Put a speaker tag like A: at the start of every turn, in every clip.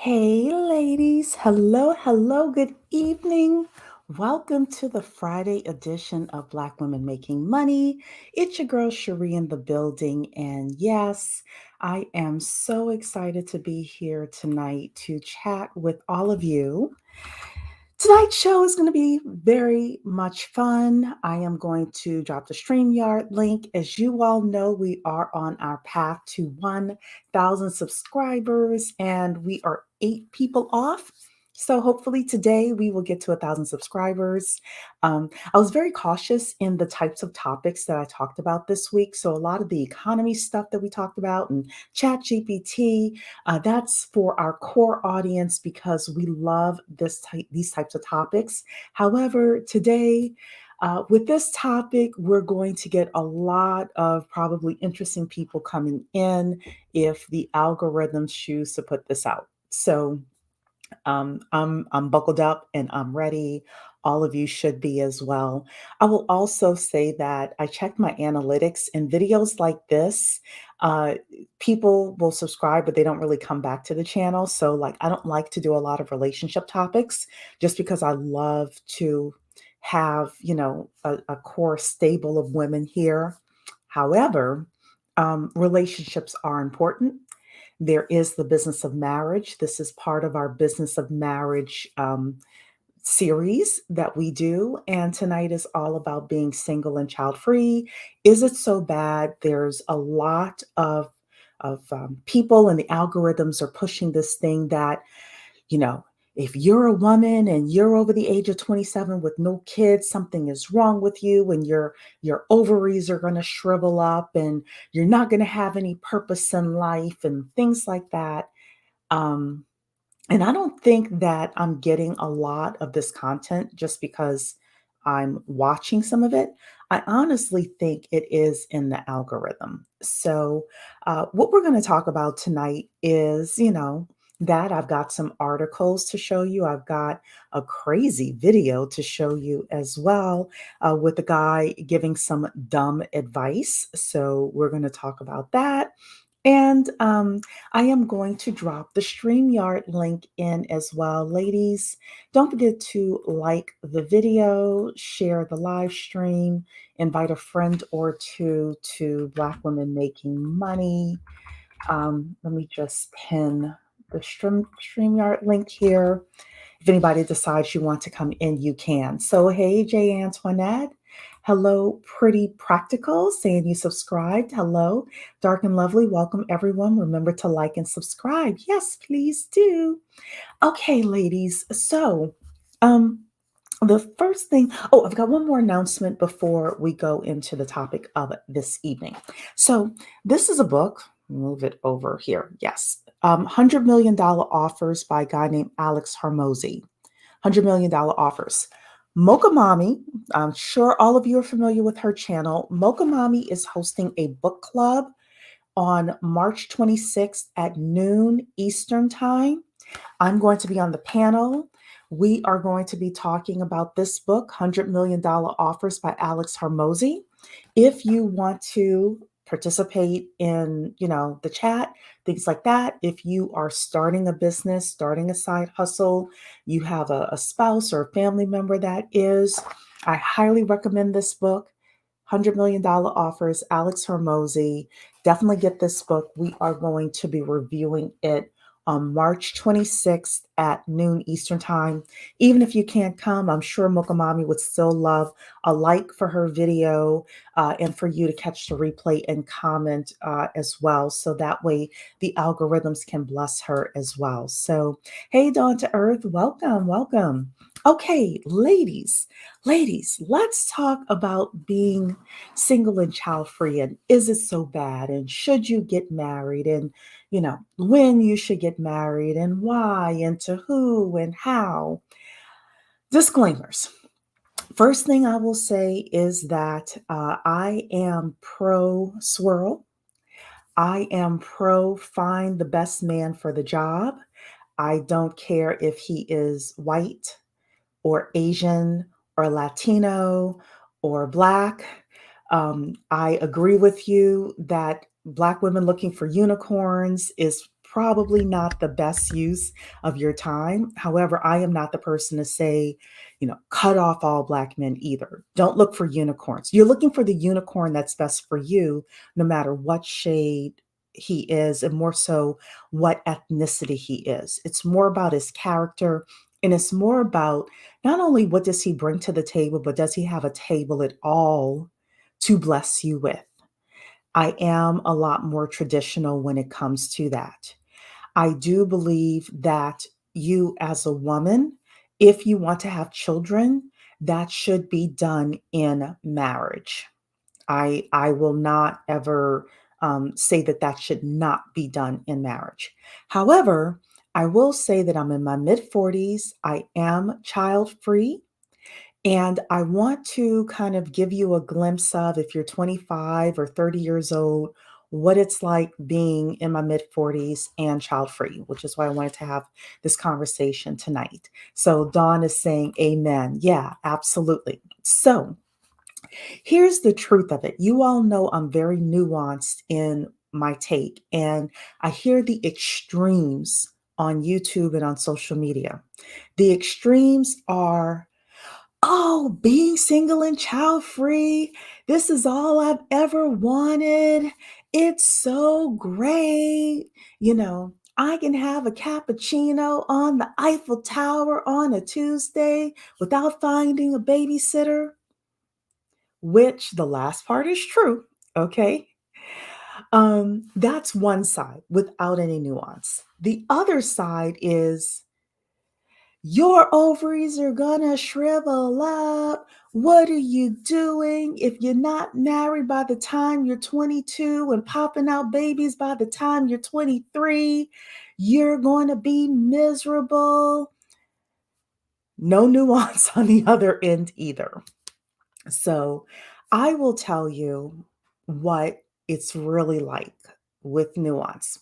A: Hey, ladies. Hello, hello, good evening. Welcome to the Friday edition of Black Women Making Money. It's your girl, Cherie, in the building. And yes, I am so excited to be here tonight to chat with all of you. Tonight's show is going to be very much fun. I am going to drop the StreamYard link. As you all know, we are on our path to 1,000 subscribers and we are 8 people off. So hopefully today we will get to 1,000 subscribers. I was very cautious in the types of topics that I talked about this week. So a lot of the economy stuff that we talked about and chat GPT, that's for our core audience because we love these types of topics. However, today, with this topic, we're going to get a lot of probably interesting people coming in if the algorithms choose to put this out. So I'm buckled up and I'm ready. All of you should be as well. I will also say that I checked my analytics and videos like this. Uh, People will subscribe, but they don't really come back to the channel. So, like, I don't like to do a lot of relationship topics just because I love to have, a core stable of women here. However, relationships are important. There is the business of marriage. This is part of our business of marriage series that we do. And tonight is all about being single and child free. Is it so bad? There's a lot of people, and the algorithms are pushing this thing that you know, if you're a woman and you're over the age of 27 with no kids, something is wrong with you and your ovaries are going to shrivel up and you're not going to have any purpose in life and things like that. Um, and I don't think that I'm getting a lot of this content just because I'm watching some of it. I honestly think it is in the algorithm. So, what we're going to talk about tonight is, that I've got some articles to show you. I've got a crazy video to show you as well, with a guy giving some dumb advice. So, we're going to talk about that. And I am going to drop the StreamYard link in as well. Ladies, don't forget to like the video, share the live stream, invite a friend or two to Black Women Making Money. Let me just pin the StreamYard link here. If anybody decides you want to come in, you can. So, hey, Jay Antoinette. Hello, Pretty Practical, saying you subscribed. Hello, Dark and Lovely. Welcome, everyone. Remember to like and subscribe. Yes, please do. Okay, ladies. So, um, the first thing, oh, I've got one more announcement before we go into the topic of this evening. So, this is a book. Move it over here. Yes. $100 million offers by a guy named Alex Hormozy. $100 million offers. Mocha Mommy, I'm sure all of you are familiar with her channel. Mocha Mommy is hosting a book club on March 26th at noon Eastern Time. I'm going to be on the panel. We are going to be talking about this book, $100 Million Offers by Alex Hormozy. If you want to participate in, the chat, things like that, if you are starting a business, starting a side hustle, you have a spouse or a family member that is, I highly recommend this book. $100 Million Offers, Alex Hormozy. Definitely get this book. We are going to be reviewing it on March 26th at noon Eastern Time. Even if you can't come, I'm sure Mokamami would still love a like for her video, and for you to catch the replay and comment as well. So that way the algorithms can bless her as well. So, hey, Dawn to Earth, welcome, welcome. Okay, ladies, let's talk about being single and child free. And is it so bad? And should you get married? And when you should get married and why and to who and how. Disclaimers. First thing I will say is that I am pro swirl. I am pro find the best man for the job. I don't care if he is white or Asian or Latino or Black. I agree with you that Black women looking for unicorns is probably not the best use of your time. However, I am not the person to say, cut off all Black men either. Don't look for unicorns. You're looking for the unicorn that's best for you, no matter what shade he is, and more so what ethnicity he is. It's more about his character, and it's more about not only what does he bring to the table, but does he have a table at all to bless you with. I am a lot more traditional when it comes to that. I do believe that you, as a woman, if you want to have children, that should be done in marriage. I will not ever say that that should not be done in marriage. However, I will say that I'm in my mid 40s. I am child free. And I want to kind of give you a glimpse of, if you're 25 or 30 years old, what it's like being in my mid 40s and child free, which is why I wanted to have this conversation tonight. So Dawn is saying, Amen. Yeah, absolutely. So here's the truth of it. You all know I'm very nuanced in my take, and I hear the extremes on YouTube and on social media. The extremes are, oh, being single and child free. This is all I've ever wanted. It's so great. I can have a cappuccino on the Eiffel Tower on a Tuesday without finding a babysitter, which the last part is true. Okay. That's one side without any nuance. The other side is, your ovaries are gonna shrivel up. What are you doing? If you're not married by the time you're 22 and popping out babies by the time you're 23, you're going to be miserable. No nuance on the other end either. So I will tell you what it's really like with nuance.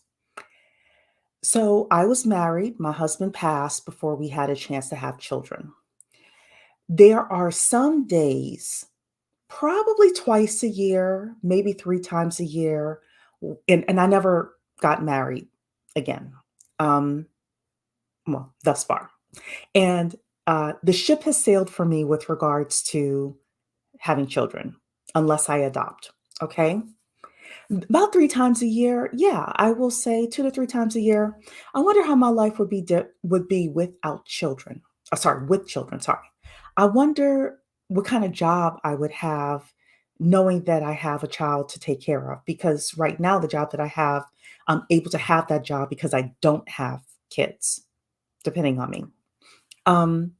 A: So I was married. My husband passed before we had a chance to have children. There are some days, probably twice a year, maybe 3 times a year, and I never got married again, um, well, thus far. And, the ship has sailed for me with regards to having children, unless I adopt, okay? About 3 times a year, yeah, I will say 2 to 3 times a year. I wonder how my life would be without children. Sorry, with children, sorry. I wonder what kind of job I would have knowing that I have a child to take care of, because right now the job that I have, I'm able to have that job because I don't have kids, depending on me. Um,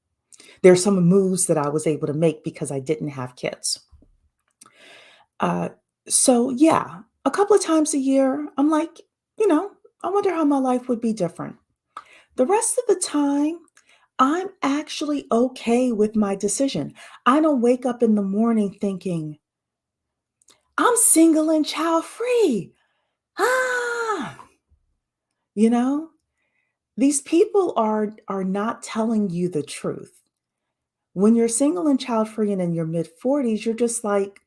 A: there's some moves that I was able to make because I didn't have kids. Uh, so yeah, a couple of times a year, I'm like, you know, I wonder how my life would be different. The rest of the time, I'm actually okay with my decision. I don't wake up in the morning thinking, I'm single and child free. Ah, you know, these people are not telling you the truth. When you're single and child free and in your mid 40s, you're just like,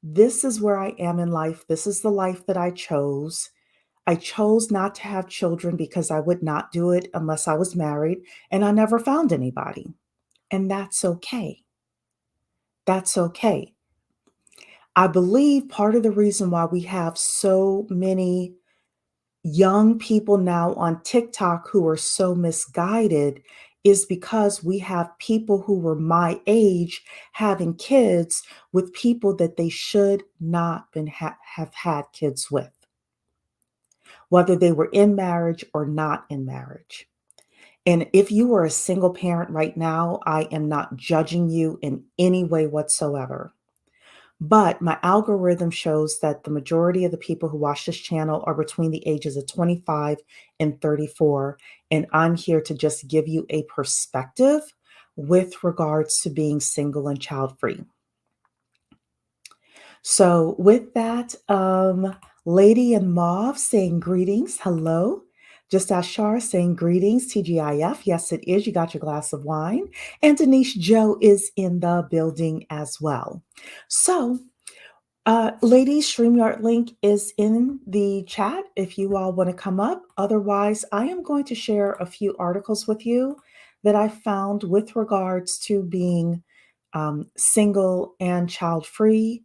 A: this is where I am in life. This is the life that I chose. I chose not to have children because I would not do it unless I was married, and I never found anybody. And that's okay. That's okay. I believe part of the reason why we have so many young people now on TikTok who are so misguided is because we have people who were my age having kids with people that they should not have had kids with, whether they were in marriage or not in marriage. And if you are a single parent right now, I am not judging you in any way whatsoever. But my algorithm shows that the majority of the people who watch this channel are between the ages of 25 and 34. And I'm here to just give you a perspective with regards to being single and child free. So, with that, Lady in Mauve saying greetings. Hello. Just Ashar saying greetings. TGIF. Yes, it is. You got your glass of wine. And Denise Joe is in the building as well. So, Ladies, StreamYard link is in the chat if you all want to come up. Otherwise, I am going to share a few articles with you that I found with regards to being single and child free.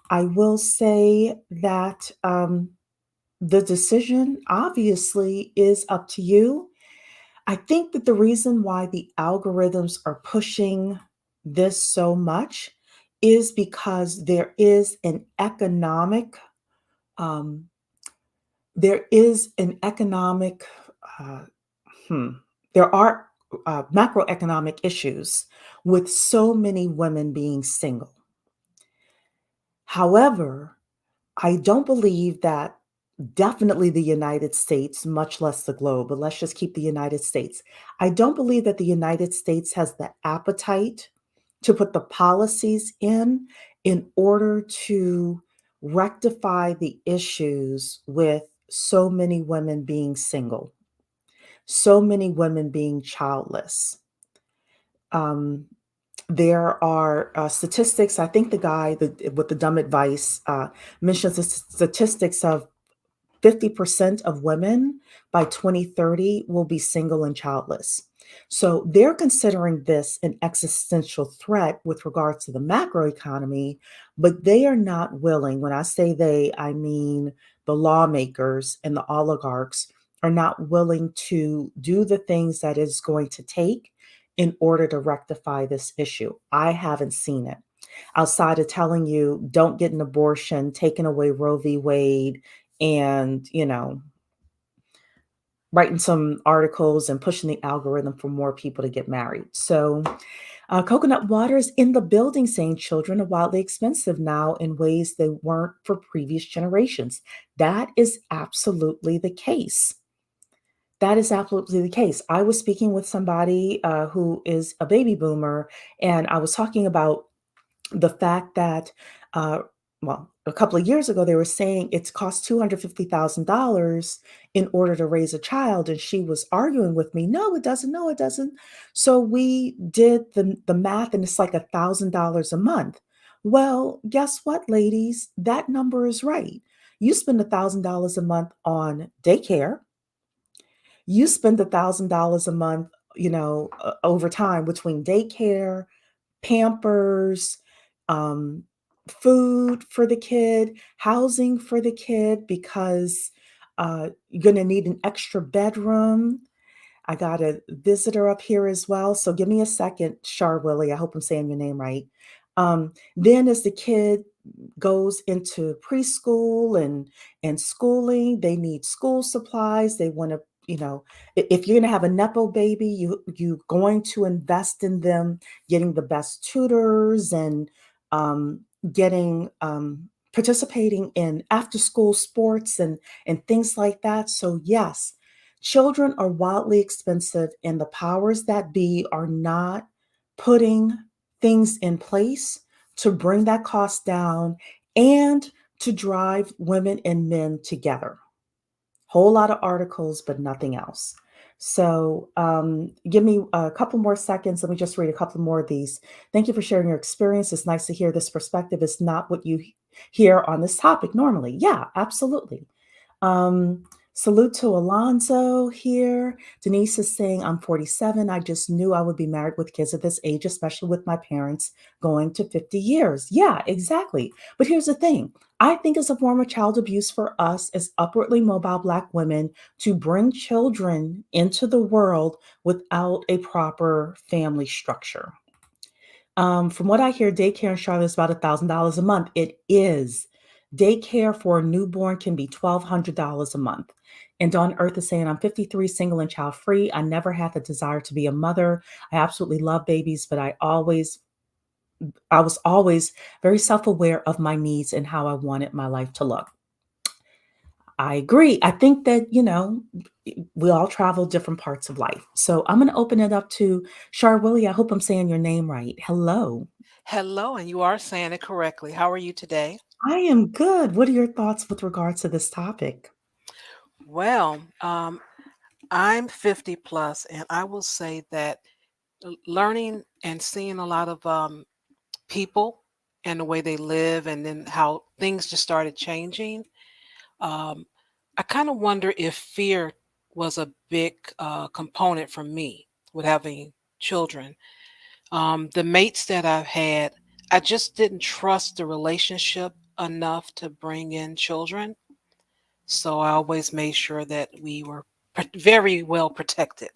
A: I will say that the decision obviously is up to you. I think that the reason why the algorithms are pushing this so much is because um, there is an economic uh, hmm, there are macroeconomic issues with so many women being single. However, I don't believe that definitely the United States, much less the globe, but let's just keep the United States. I don't believe that the United States has the appetite to put the policies in order to rectify the issues with so many women being single, so many women being childless. Um, there are statistics. I think the guy with the dumb advice mentions the statistics of 50% of women by 2030 will be single and childless. So they're considering this an existential threat with regards to the macroeconomy, but they are not willing. When I say they, I mean the lawmakers and the oligarchs are not willing to do the things that it's going to take in order to rectify this issue. I haven't seen it outside of telling you don't get an abortion, taking away Roe v. Wade, and writing some articles and pushing the algorithm for more people to get married. So coconut water is in the building saying children are wildly expensive now in ways they weren't for previous generations. That is absolutely the case. That is absolutely the case. I was speaking with somebody who is a baby boomer, and I was talking about the fact that, uh, well, a couple of years ago, they were saying it's cost $250,000 in order to raise a child. And she was arguing with me, no, it doesn't. No, it doesn't. So we did the math, and it's like $1,000 a month. Well, guess what, ladies? That number is right. You spend $1,000 a month on daycare. You spend $1,000 a month, over time between daycare, Pampers, um, food for the kid, housing for the kid because you're going to need an extra bedroom. I got a visitor up here as well. So give me a second, Char Willie. I hope I'm saying your name right. Then as the kid goes into preschool and schooling, they need school supplies. They want to, if you're going to have a nepo baby, you're going to invest in them, getting the best tutors and um, getting participating in after school sports and things like that. So yes, children are wildly expensive, and the powers that be are not putting things in place to bring that cost down and to drive women and men together. Whole lot of articles, but nothing else. So, give me a couple more seconds. Let me just read a couple more of these. Thank you for sharing your experience. It's nice to hear this perspective. It's not what you hear on this topic normally. Yeah, absolutely. Um, Salute to Alonzo here. Denise is saying, I'm 47. I just knew I would be married with kids at this age, especially with my parents going to 50 years. Yeah, exactly. But here's the thing. I think it's a form of child abuse for us as upwardly mobile Black women to bring children into the world without a proper family structure. From what I hear, daycare in Charlotte is about $1,000 a month. It is. Daycare for a newborn can be $1,200 a month. And Dawn Earth is saying, I'm 53, single and child free. I never had the desire to be a mother. I absolutely love babies, but I was always very self-aware of my needs and how I wanted my life to look. I agree. I think that, we all travel different parts of life. So I'm going to open it up to Char Willie. I hope I'm saying your name right. Hello.
B: Hello, and you are saying it correctly. How are you today?
A: I am good. What are your thoughts with regards to this topic?
B: Well, I'm 50 plus, and I will say that learning and seeing a lot of people and the way they live, and then how things just started changing. Um, I kind of wonder if fear was a big component for me with having children. The mates that I've had, I just didn't trust the relationship enough to bring in children. So I always made sure that we were very well protected.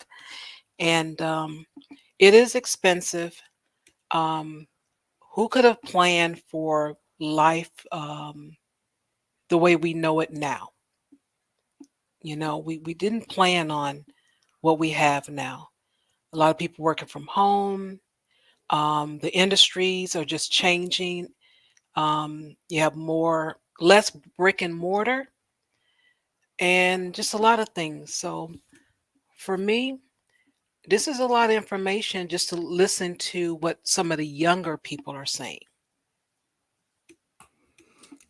B: And it is expensive. Um, who could have planned for life the way we know it now? We didn't plan on what we have now. A lot of people working from home. The industries are just changing. You have less brick and mortar, and just a lot of things. So for me, this is a lot of information just to listen to what some of the younger people are saying.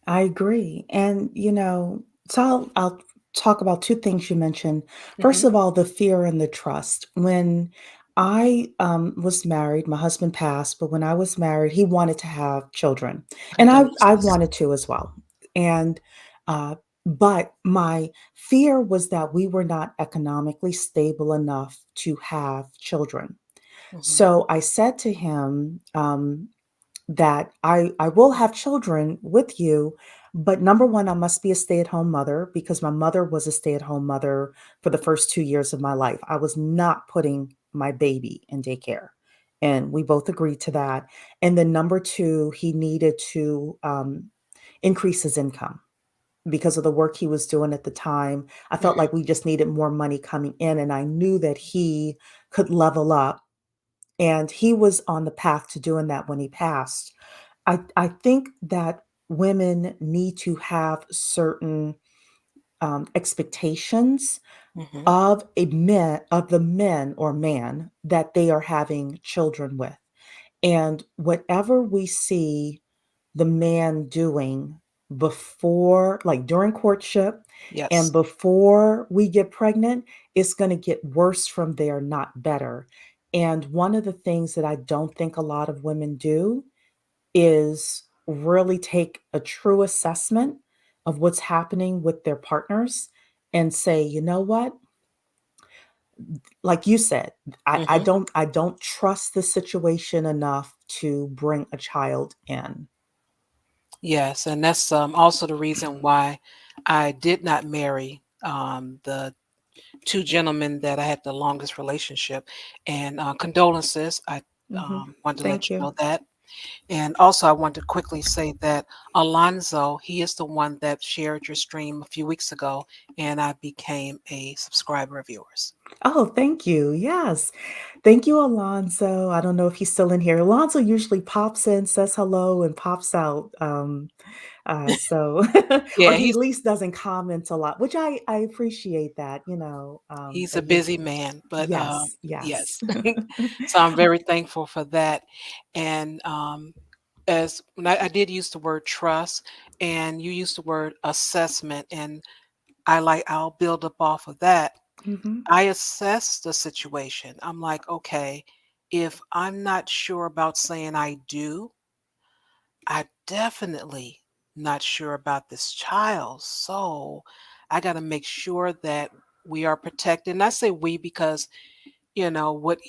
A: I agree. And, so I'll talk about two things you mentioned. First
B: Hmm.
A: of all, the fear and the trust. When I was married, my husband passed, but when I was married, he wanted to have children. And I
B: Condolences.
A: wanted to as well. And, uh, but my fear was that we were not economically stable enough to have children.
B: Hmm.
A: So I said to him, that I will have children with you, but number 1, I must be a stay-at-home mother because my mother was a stay-at-home mother for the first 2 years of my life. I was not putting my baby in daycare, and we both agreed to that. And then number 2, he needed to, increase his income because of the work he was doing at the time. I felt
B: Hmm.
A: like we just needed more money coming in, and I knew that he could level up, and he was on the path to doing that when he passed. I think that women need to have certain expectations
B: Hmm.
A: of the men or man that they are having children with. And whatever we see the man doing before, like during courtship and
B: Yes.
A: before we get pregnant, it's going to get worse from there, not better. And one of the things that I don't think a lot of women do is really take a true assessment of what's happening with their partners and say, "You know what? Like you said,
B: Hmm.
A: I don't trust the situation enough to bring a child in."
B: Yes, and that's also the reason why I did not marry the two gentlemen that I had the longest relationship. And condolences, I
A: Mhm.
B: wanted to let
A: Thank
B: you
A: you.
B: know that. And also, I want to quickly say that Alonzo, he is the one that shared your stream a few weeks ago, and I became a subscriber of yours.
A: Oh, thank you. Yes. Thank you, Alonzo. I don't know if he's still in here. Alonzo usually pops in, says hello, and pops out. So or
B: Yeah,
A: he at
B: he's
A: least doesn't comment a lot, which I appreciate
B: he's a
A: that you
B: busy man, but
A: yes, yes.
B: yes, so I'm very thankful for that. And as when I did use the word trust, and you used the word assessment, and I'll build up off of that.
A: Mhm.
B: I assess the situation. I'm like, okay, if I'm not sure about saying I do, I definitely not sure about this child. So I got to make sure that we are protected. And I say we because, what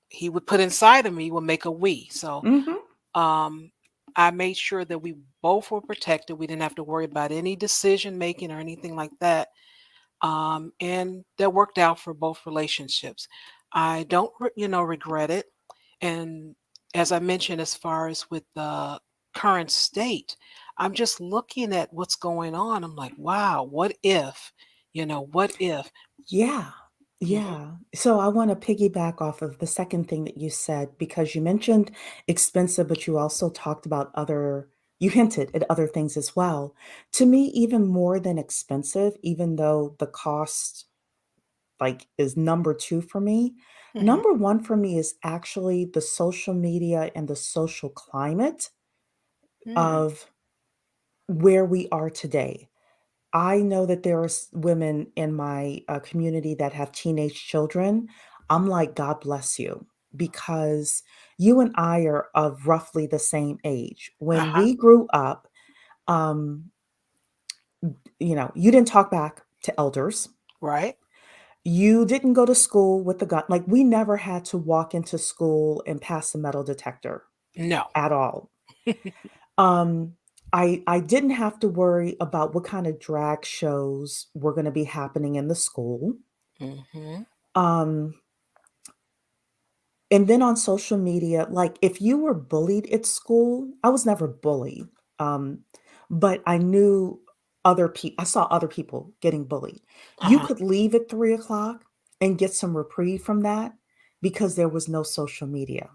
B: he would put inside of me will make a we. So
A: Mhm.
B: um, I made sure that we both were protected. We didn't have to worry about any decision making or anything like that. And that worked out for both relationships. I don't, regret it. And as I mentioned, as far as with the current state, I'm just looking at what's going on. I'm like, wow, what if? What if?
A: Yeah.
B: Hmm.
A: Yeah. So I want to piggyback off of the second thing that you said because you mentioned expensive, but you also talked about you hinted at other things as well. To me, even more than expensive, even though the cost is number 2 for me.
B: Hmm.
A: Number 1 for me is actually the social media and the social climate
B: Hmm.
A: of where we are today. I know that there are women in my community that have teenage children. I'm like, God bless you, because you and I are of roughly the same age. When
B: Uh-huh.
A: we grew up, Um, you didn't talk back to elders.
B: Right?
A: You didn't go to school with a gun. Like, we never had to walk into school and pass a metal detector
B: No.
A: at all. Um, I didn't have to worry about what kind of drag shows were gonna be happening in the school.
B: Mhm.
A: Um, and then on social media, like, if you were bullied at school, I was never bullied, um, but I saw other people getting bullied. You
B: Uh-huh.
A: could leave at 3 o'clock and get some reprieve from that because there was no social media.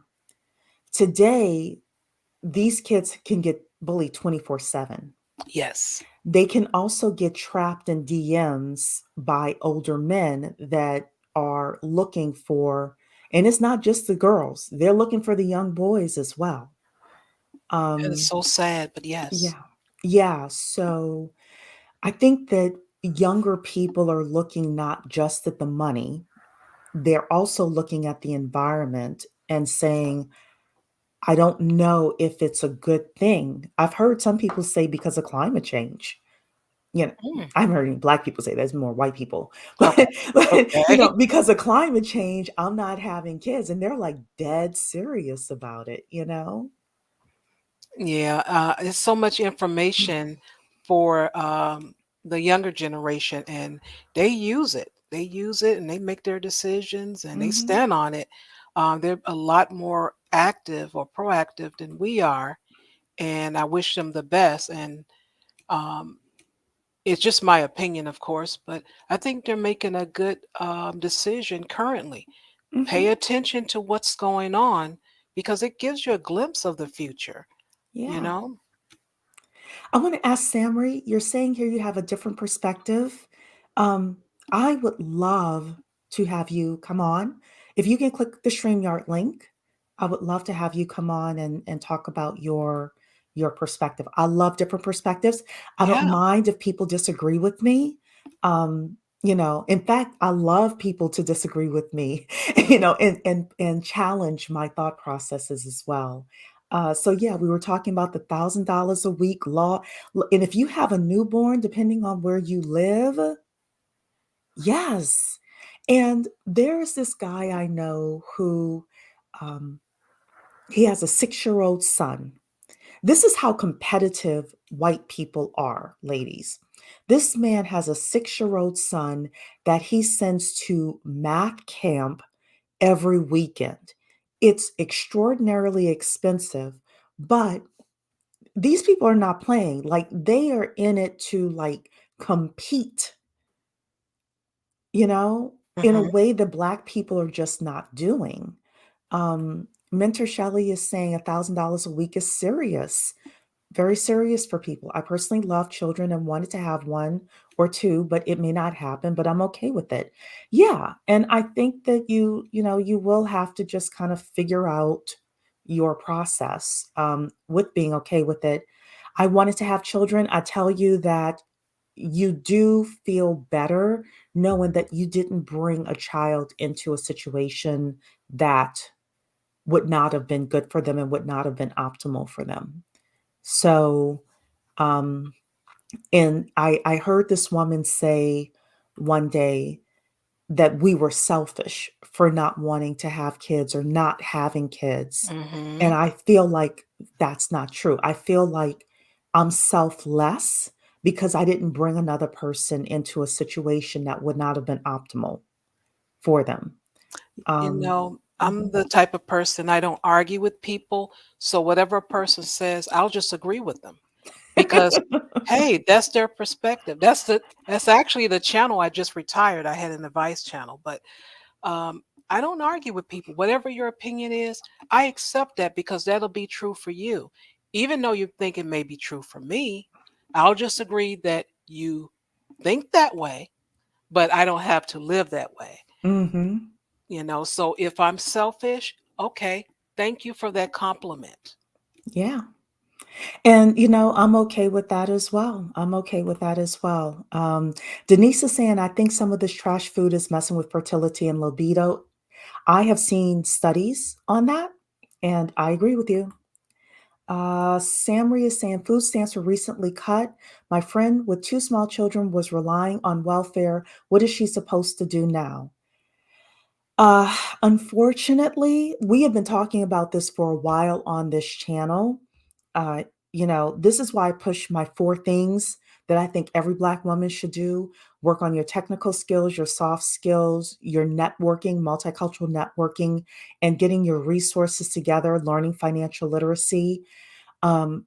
A: Today, these kids can get bullied 24/7.
B: Yes.
A: They can also get trapped in DMs by older men that are looking for, and it's not just the girls, they're looking for the young boys as well.
B: That is
A: Um,
B: so sad, but yes.
A: yeah. Yeah, so I think that younger people are looking not just at the money, they're also looking at the environment and saying, "I don't know if it's a good thing." I've heard some people say because of climate change. You know,
B: Mm.
A: I haven't heard any black people say that, it's more white people.
B: Okay. Okay.
A: Because of climate change, I'm not having kids, and they're, like, dead serious about it, you know?
B: Yeah, there's so much information for the younger generation, and they use it. They use it, and they make their decisions, and they
A: Mhm.
B: stand on it. They're a lot more active or proactive than we are, and I wish them the best. And um, it's just my opinion, of course, but I think they're making a good decision currently. Pay
A: Mhm.
B: attention to what's going on because it gives you a glimpse of the future, you
A: Yeah.
B: know?
A: I want to ask Samri, you're saying here you have a different perspective. Um, I would love to have you come on. If you can click the StreamYard link, I would love to have you come on and talk about your perspective. I love different perspectives. I don't
B: Yeah.
A: mind if people disagree with me. In fact, I love people to disagree with me, and challenge my thought processes as well. So yeah, we were talking about the $1,000 a week law. And if you have a newborn, depending on where you live, yes. And there's this guy I know who um, he has a 6-year-old son. This is how competitive white people are, ladies. This man has a 6-year-old son that he sends to math camp every weekend. It's extraordinarily expensive, but these people are not playing. Like, they are in it to, like, compete, in a
B: Mhm.
A: way that Black people are just not doing. Mentor Shelley is saying $1,000 a week is serious. Very serious for people. I personally love children and wanted to have one or two, but it may not happen, but I'm okay with it. Yeah, and I think that you will have to just kind of figure out your process with being okay with it. I wanted to have children. I tell you that you do feel better knowing that you didn't bring a child into a situation that would not have been good for them and would not have been optimal for them. So, um, and I heard this woman say one day that we were selfish for not wanting to have kids or not having kids. And
B: Mhm.
A: I feel like that's not true. I feel like I'm selfless because I didn't bring another person into a situation that would not have been optimal for them.
B: I'm
A: Mhm.
B: the type of person I don't argue with people, so whatever a person says, I'll just agree with them because hey, that's their perspective. That's actually the channel I just retired. I had an advice channel, but um I don't argue with people. Whatever your opinion is, I accept that because that'll be true for you. Even though you think it may be true for me, I'll just agree that you think that way, but I don't have to live that way.
A: Mhm.
B: So if I'm selfish, okay, thank you for that compliment.
A: Yeah. And, I'm okay with that as well. I'm okay with that as well. Denise is saying, I think some of this trash food is messing with fertility and libido. I have seen studies on that, and I agree with you. Samri is saying food stamps were recently cut. My friend with two small children was relying on welfare. What is she supposed to do now? Uh, Unfortunately, we have been talking about this for a while on this channel. Uh, this is why I push my four things that I think every Black woman should do: work on your technical skills, your soft skills, your networking, multicultural networking, and getting your resources together, learning financial literacy. um,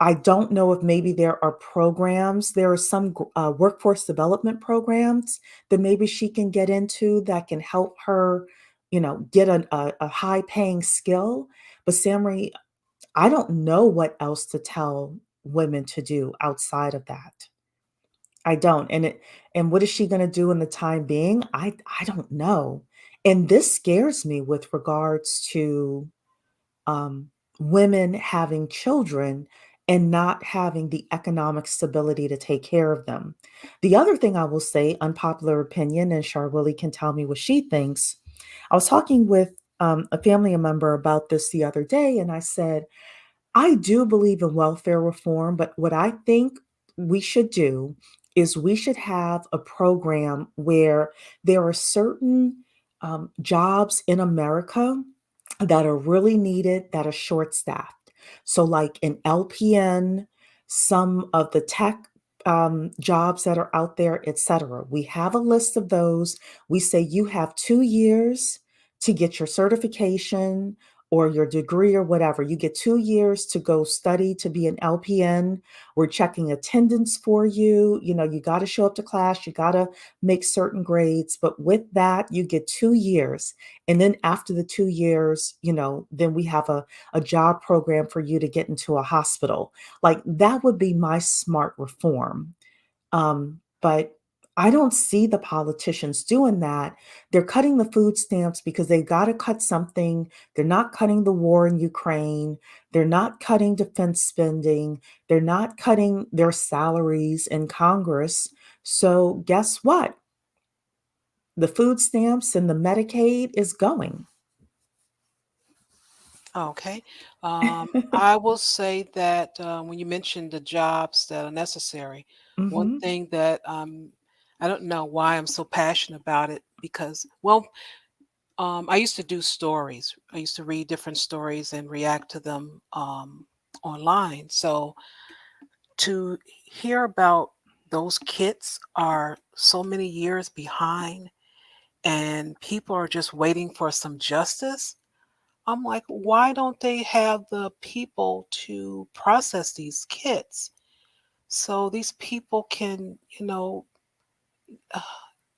A: I don't know if maybe there are programs, there are some workforce development programs that maybe she can get into that can help her, get a high paying skill. But Samri, I don't know what else to tell women to do outside of that. I don't. And what is she going to do in the time being? I don't know. And this scares me with regards to um, women having children and not having the economic stability to take care of them. The other thing I will say, unpopular opinion, and Charwilly can tell me what she thinks. I was talking with a family member about this the other day, and I said, I do believe in welfare reform, but what I think we should do is we should have a program where there are certain jobs in America that are really needed that are short staffed. So, like an LPN, some of the tech jobs that are out there, etc. We have a list of those. We say you have 2 years to get your certification or your degree or whatever. You get 2 years to go study to be an LPN. We're checking attendance for you. You got to show up to class, you got to make certain grades. But with that, you get 2 years. And then after the 2 years, then we have a job program for you to get into a hospital. Like that would be my smart reform. But I don't see the politicians doing that. They're cutting the food stamps because they've got to cut something. They're not cutting the war in Ukraine. They're not cutting defense spending. They're not cutting their salaries in Congress. So, guess what? The food stamps and the Medicaid is going.
B: Okay. I will say that when you mentioned the jobs that are necessary, one
A: Hmm.
B: thing that I don't know why I'm so passionate about it because, well, I used to do stories. I used to read different stories and react to them online. So to hear about those kids are so many years behind and people are just waiting for some justice. I'm like, why don't they have the people to process these kits so these people can, uh,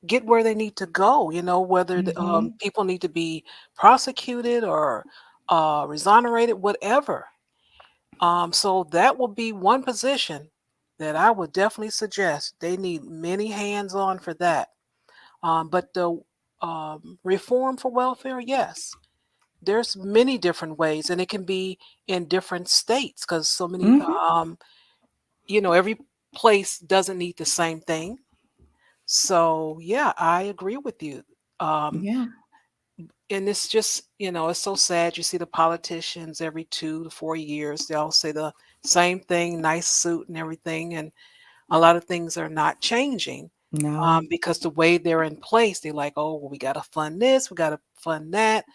B: get where they need to go? Whether
A: Hmm.
B: people need to be prosecuted or exonerated, whatever. So that would be one position that I would definitely suggest. They need many hands on for that. But the reform for welfare, yes, there's many different ways, and it can be in different states because so many,
A: Hmm.
B: every place doesn't need the same thing. So yeah, I agree with you. Um,
A: Yeah.
B: and it's just, it's so sad. You see the politicians every 2 to 4 years, they all say the same thing, nice suit and everything, and a lot of things are not changing.
A: No.
B: Because the way they're in place, they're like, oh, well, we got to fund this, we got to fund that,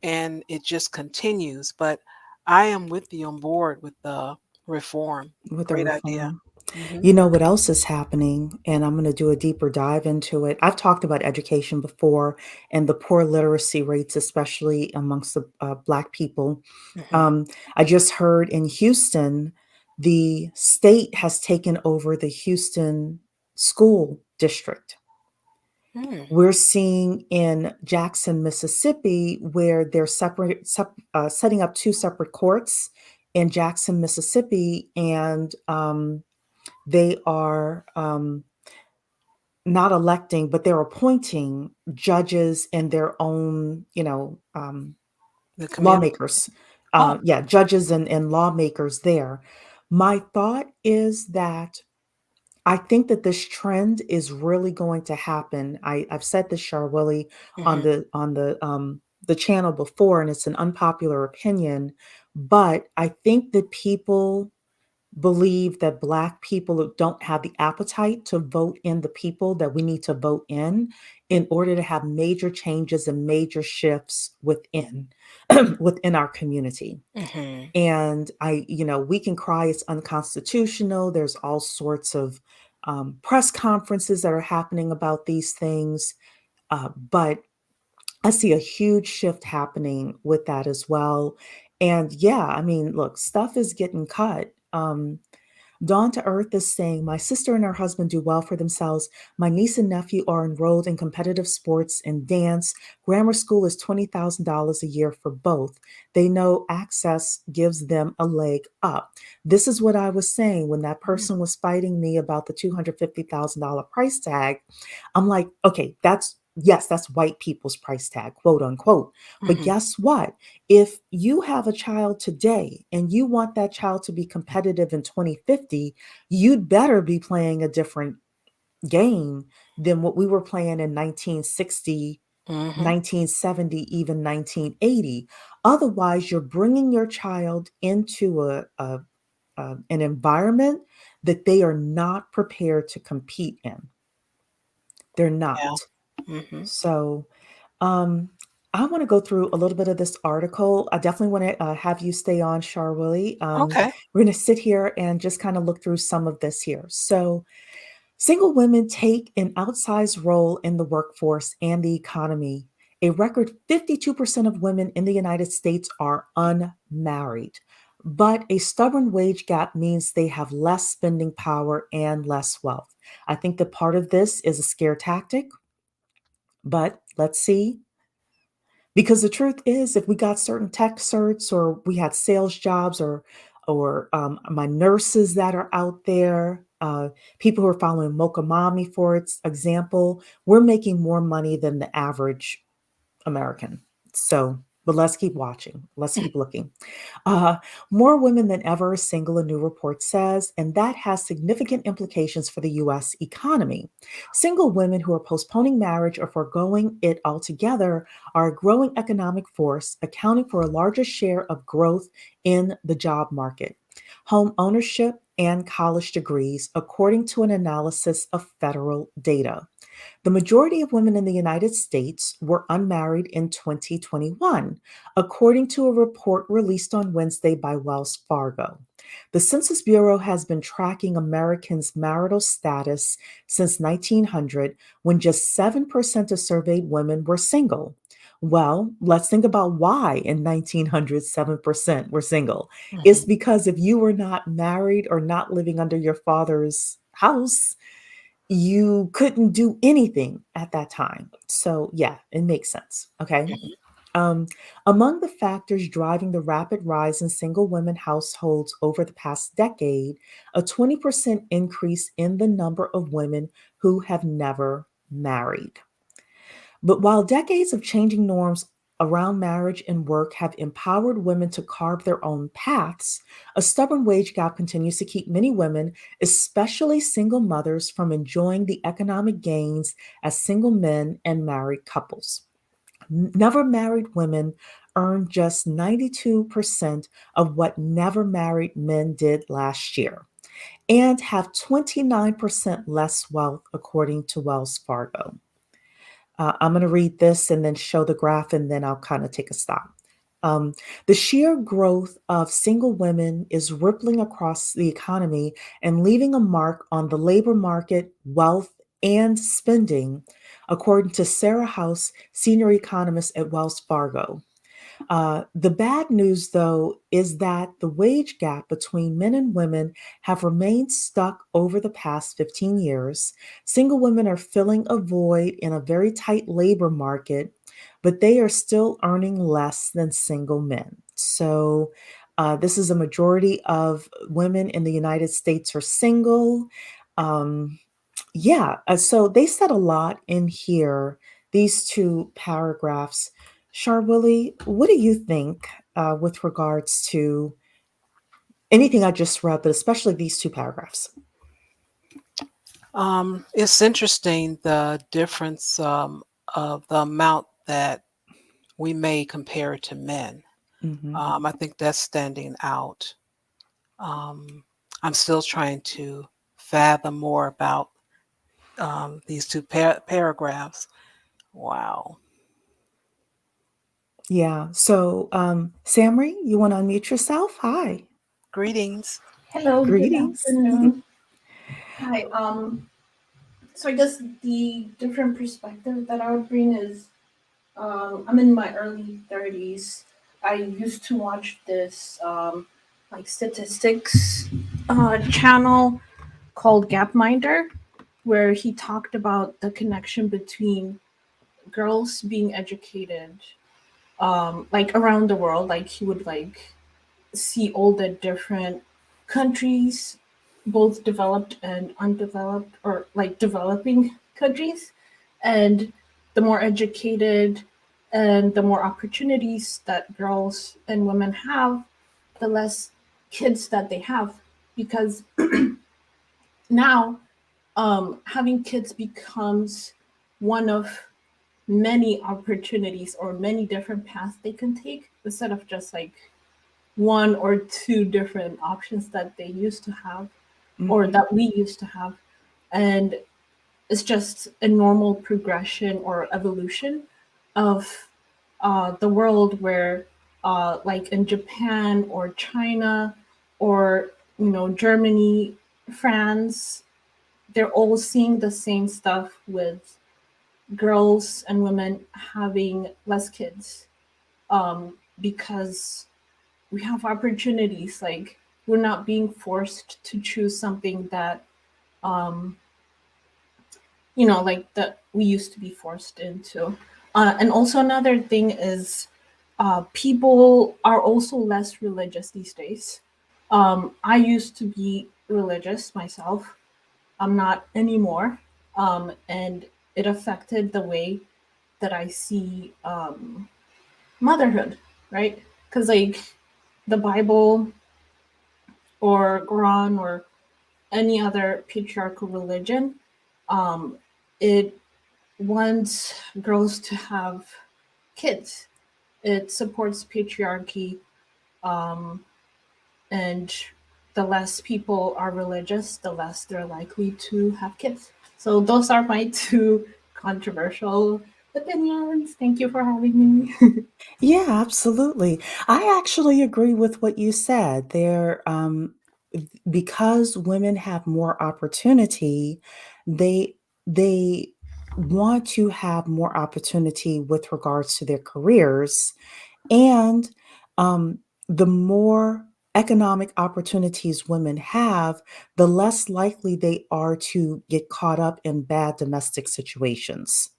B: and it just continues. But I am with you on board with the reform.
A: With the
B: Great idea.
A: reform.
B: Hmm.
A: You know what else is happening? And I'm going to do a deeper dive into it. I've talked about education before and the poor literacy rates, especially amongst the Black people.
B: Hmm.
A: Um, I just heard in Houston, the state has taken over the Houston school district.
B: Hmm.
A: We're seeing in Jackson, Mississippi, where they're setting up two separate courts in Jackson, Mississippi, and they are not electing, but they're appointing judges in their own,
B: The community.
A: lawmakers.
B: Oh.
A: Yeah, judges and lawmakers there. My thought is that I think that this trend is really going to happen. I've said this, Charwilly, on
B: Hmm.
A: the channel before, and it's an unpopular opinion. But I think that people believe that Black people don't have the appetite to vote in the people that we need to vote in order to have major changes and major shifts within within our community.
B: Mhm.
A: And we can cry it's unconstitutional. There's all sorts of press conferences that are happening about these things. But I see a huge shift happening with that as well. And yeah, I mean, look, stuff is getting cut. Dawn to Earth is saying, my sister and her husband do well for themselves. My niece and nephew are enrolled in competitive sports and dance. Grammar school is $20,000 a year for both. They know access gives them a leg up. This is what I was saying when that person was fighting me about the $250,000 price tag. I'm like, okay, yes, that's white people's price tag, quote unquote. But
B: Mhm.
A: guess what? If you have a child today and you want that child to be competitive in 2050, you'd better be playing a different game than what we were playing in 1960,
B: Mhm.
A: 1970, even 1980. Otherwise, you're bringing your child into an environment that they are not prepared to compete in. They're
B: Yeah.
A: not.
B: Mhm.
A: So, um, I want to go through a little bit of this article. I definitely want to have you stay on, Charwilly.
B: Okay.
A: We're going to sit here and just kind of look through some of this here. So, single women take an outsized role in the workforce and the economy. A record 52% of women in the United States are unmarried. But a stubborn wage gap means they have less spending power and less wealth. I think that part of this is a scare tactic, but let's see. Because the truth is, if we got certain tech certs or we had sales jobs or my nurses that are out there, people who are following Mocha Mommy, for its example, we're making more money than the average American. So, but let's keep watching. Let's keep looking. Uh, More women than ever are single, a new report says, and that has significant implications for the US economy. Single women who are postponing marriage or foregoing it altogether are a growing economic force, accounting for a larger share of growth in the job market. Home ownership and college degrees, according to an analysis of federal data. The majority of women in the United States were unmarried in 2021, according to a report released on Wednesday by Wells Fargo. The Census Bureau has been tracking Americans' marital status since 1900, when just 7% of surveyed women were single. Well, let's think about why in 1900 7% were single. It's
B: Mhm.
A: because if you were not married or not living under your father's house, you couldn't do anything at that time. So, yeah, it makes sense. Okay.
B: Mhm.
A: Um, Among the factors driving the rapid rise in single women households over the past decade, a 20% increase in the number of women who have never married. But while decades of changing norms around marriage and work have empowered women to carve their own paths, a stubborn wage gap continues to keep many women, especially single mothers, from enjoying the economic gains as single men and married couples. Never married women earn just 92% of what never married men did last year and have 29% less wealth, according to Wells Fargo. I'm going to read this and then show the graph, and then I'll kind of take a stop. Um, the sheer growth of single women is rippling across the economy and leaving a mark on the labor market, wealth, and spending, according to Sarah House, senior economist at Wells Fargo. The bad news, though, is that the wage gap between men and women have remained stuck over the past 15 years. Single women are filling a void in a very tight labor market, but they are still earning less than single men. So, this is a majority of women in the United States are single. Um, yeah, so they said a lot in here, these two paragraphs. Charwilly, what do you think with regards to anything I just read, but especially these two paragraphs?
B: It's interesting the difference of the amount that we may compare it to men.
A: Hmm.
B: I think that's standing out. Um, I'm still trying to fathom more about these two paragraphs. Wow.
A: Yeah. So, Samri, you want to unmute yourself? Hi.
B: Greetings.
C: Hello, good
A: Greetings.
C: afternoon. Hi. So I guess the different perspective that I would bring is, I'm in my early 30s. I used to watch this like statistics channel called Gapminder, where he talked about the connection between girls being educated, like around the world. Like he would like see all the different countries, both developed and undeveloped, or like developing countries, and the more educated and the more opportunities that girls and women have, the less kids that they have. Because now, having kids becomes one of many opportunities or many different paths they can take, instead of just like one or two different options that they used to have, or
A: Hmm.
C: that we used to have. And it's just a normal progression or evolution of the world, where like in Japan or China, or Germany, France, they're all seeing the same stuff with girls and women having less kids, because we have opportunities. Like, we're not being forced to choose something that, um like that we used to be forced into. And also another thing is, people are also less religious these days. I used to be religious myself. I'm not anymore. And it affected the way that I see motherhood, right? Because like the Bible or Quran or any other patriarchal religion, um, it wants girls to have kids. It supports patriarchy, um, and the less people are religious, the less they're likely to have kids. So those are my two controversial opinions. Thank you for having me.
A: Yeah, absolutely. I actually agree with what you said. Because women have more opportunity, they they want to have more opportunity with regards to their careers. And um, the more economic opportunities women have, the less likely they are to get caught up in bad domestic situations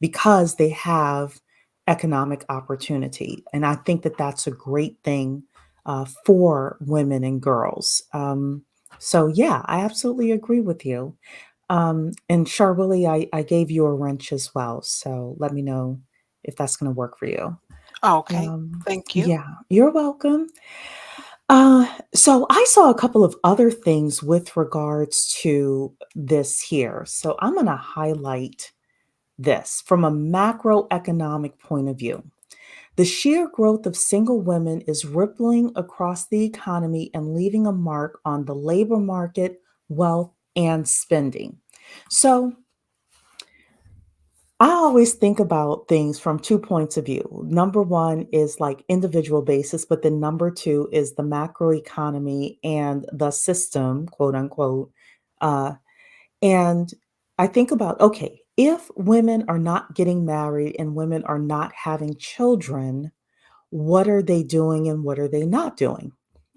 A: because they have economic opportunity. And I think that that's a great thing for women and girls. So, yeah, I absolutely agree with you. And Charwilly, I gave you a wrench as well. So let me know if that's going to work for you.
B: Okay. Thank you.
A: Yeah, you're welcome. So I saw a couple of other things with regards to this here. So I'm going to highlight this from a macroeconomic point of view. The sheer growth of single women is rippling across the economy and leaving a mark on the labor market, wealth, and spending. So I always think about things from 2 points of view. Number 1 is like individual basis, but then number 2 is the macro economy and the system, quote unquote. Uh, and I think about, okay, if women are not getting married and women are not having children, what are they doing and what are they not doing?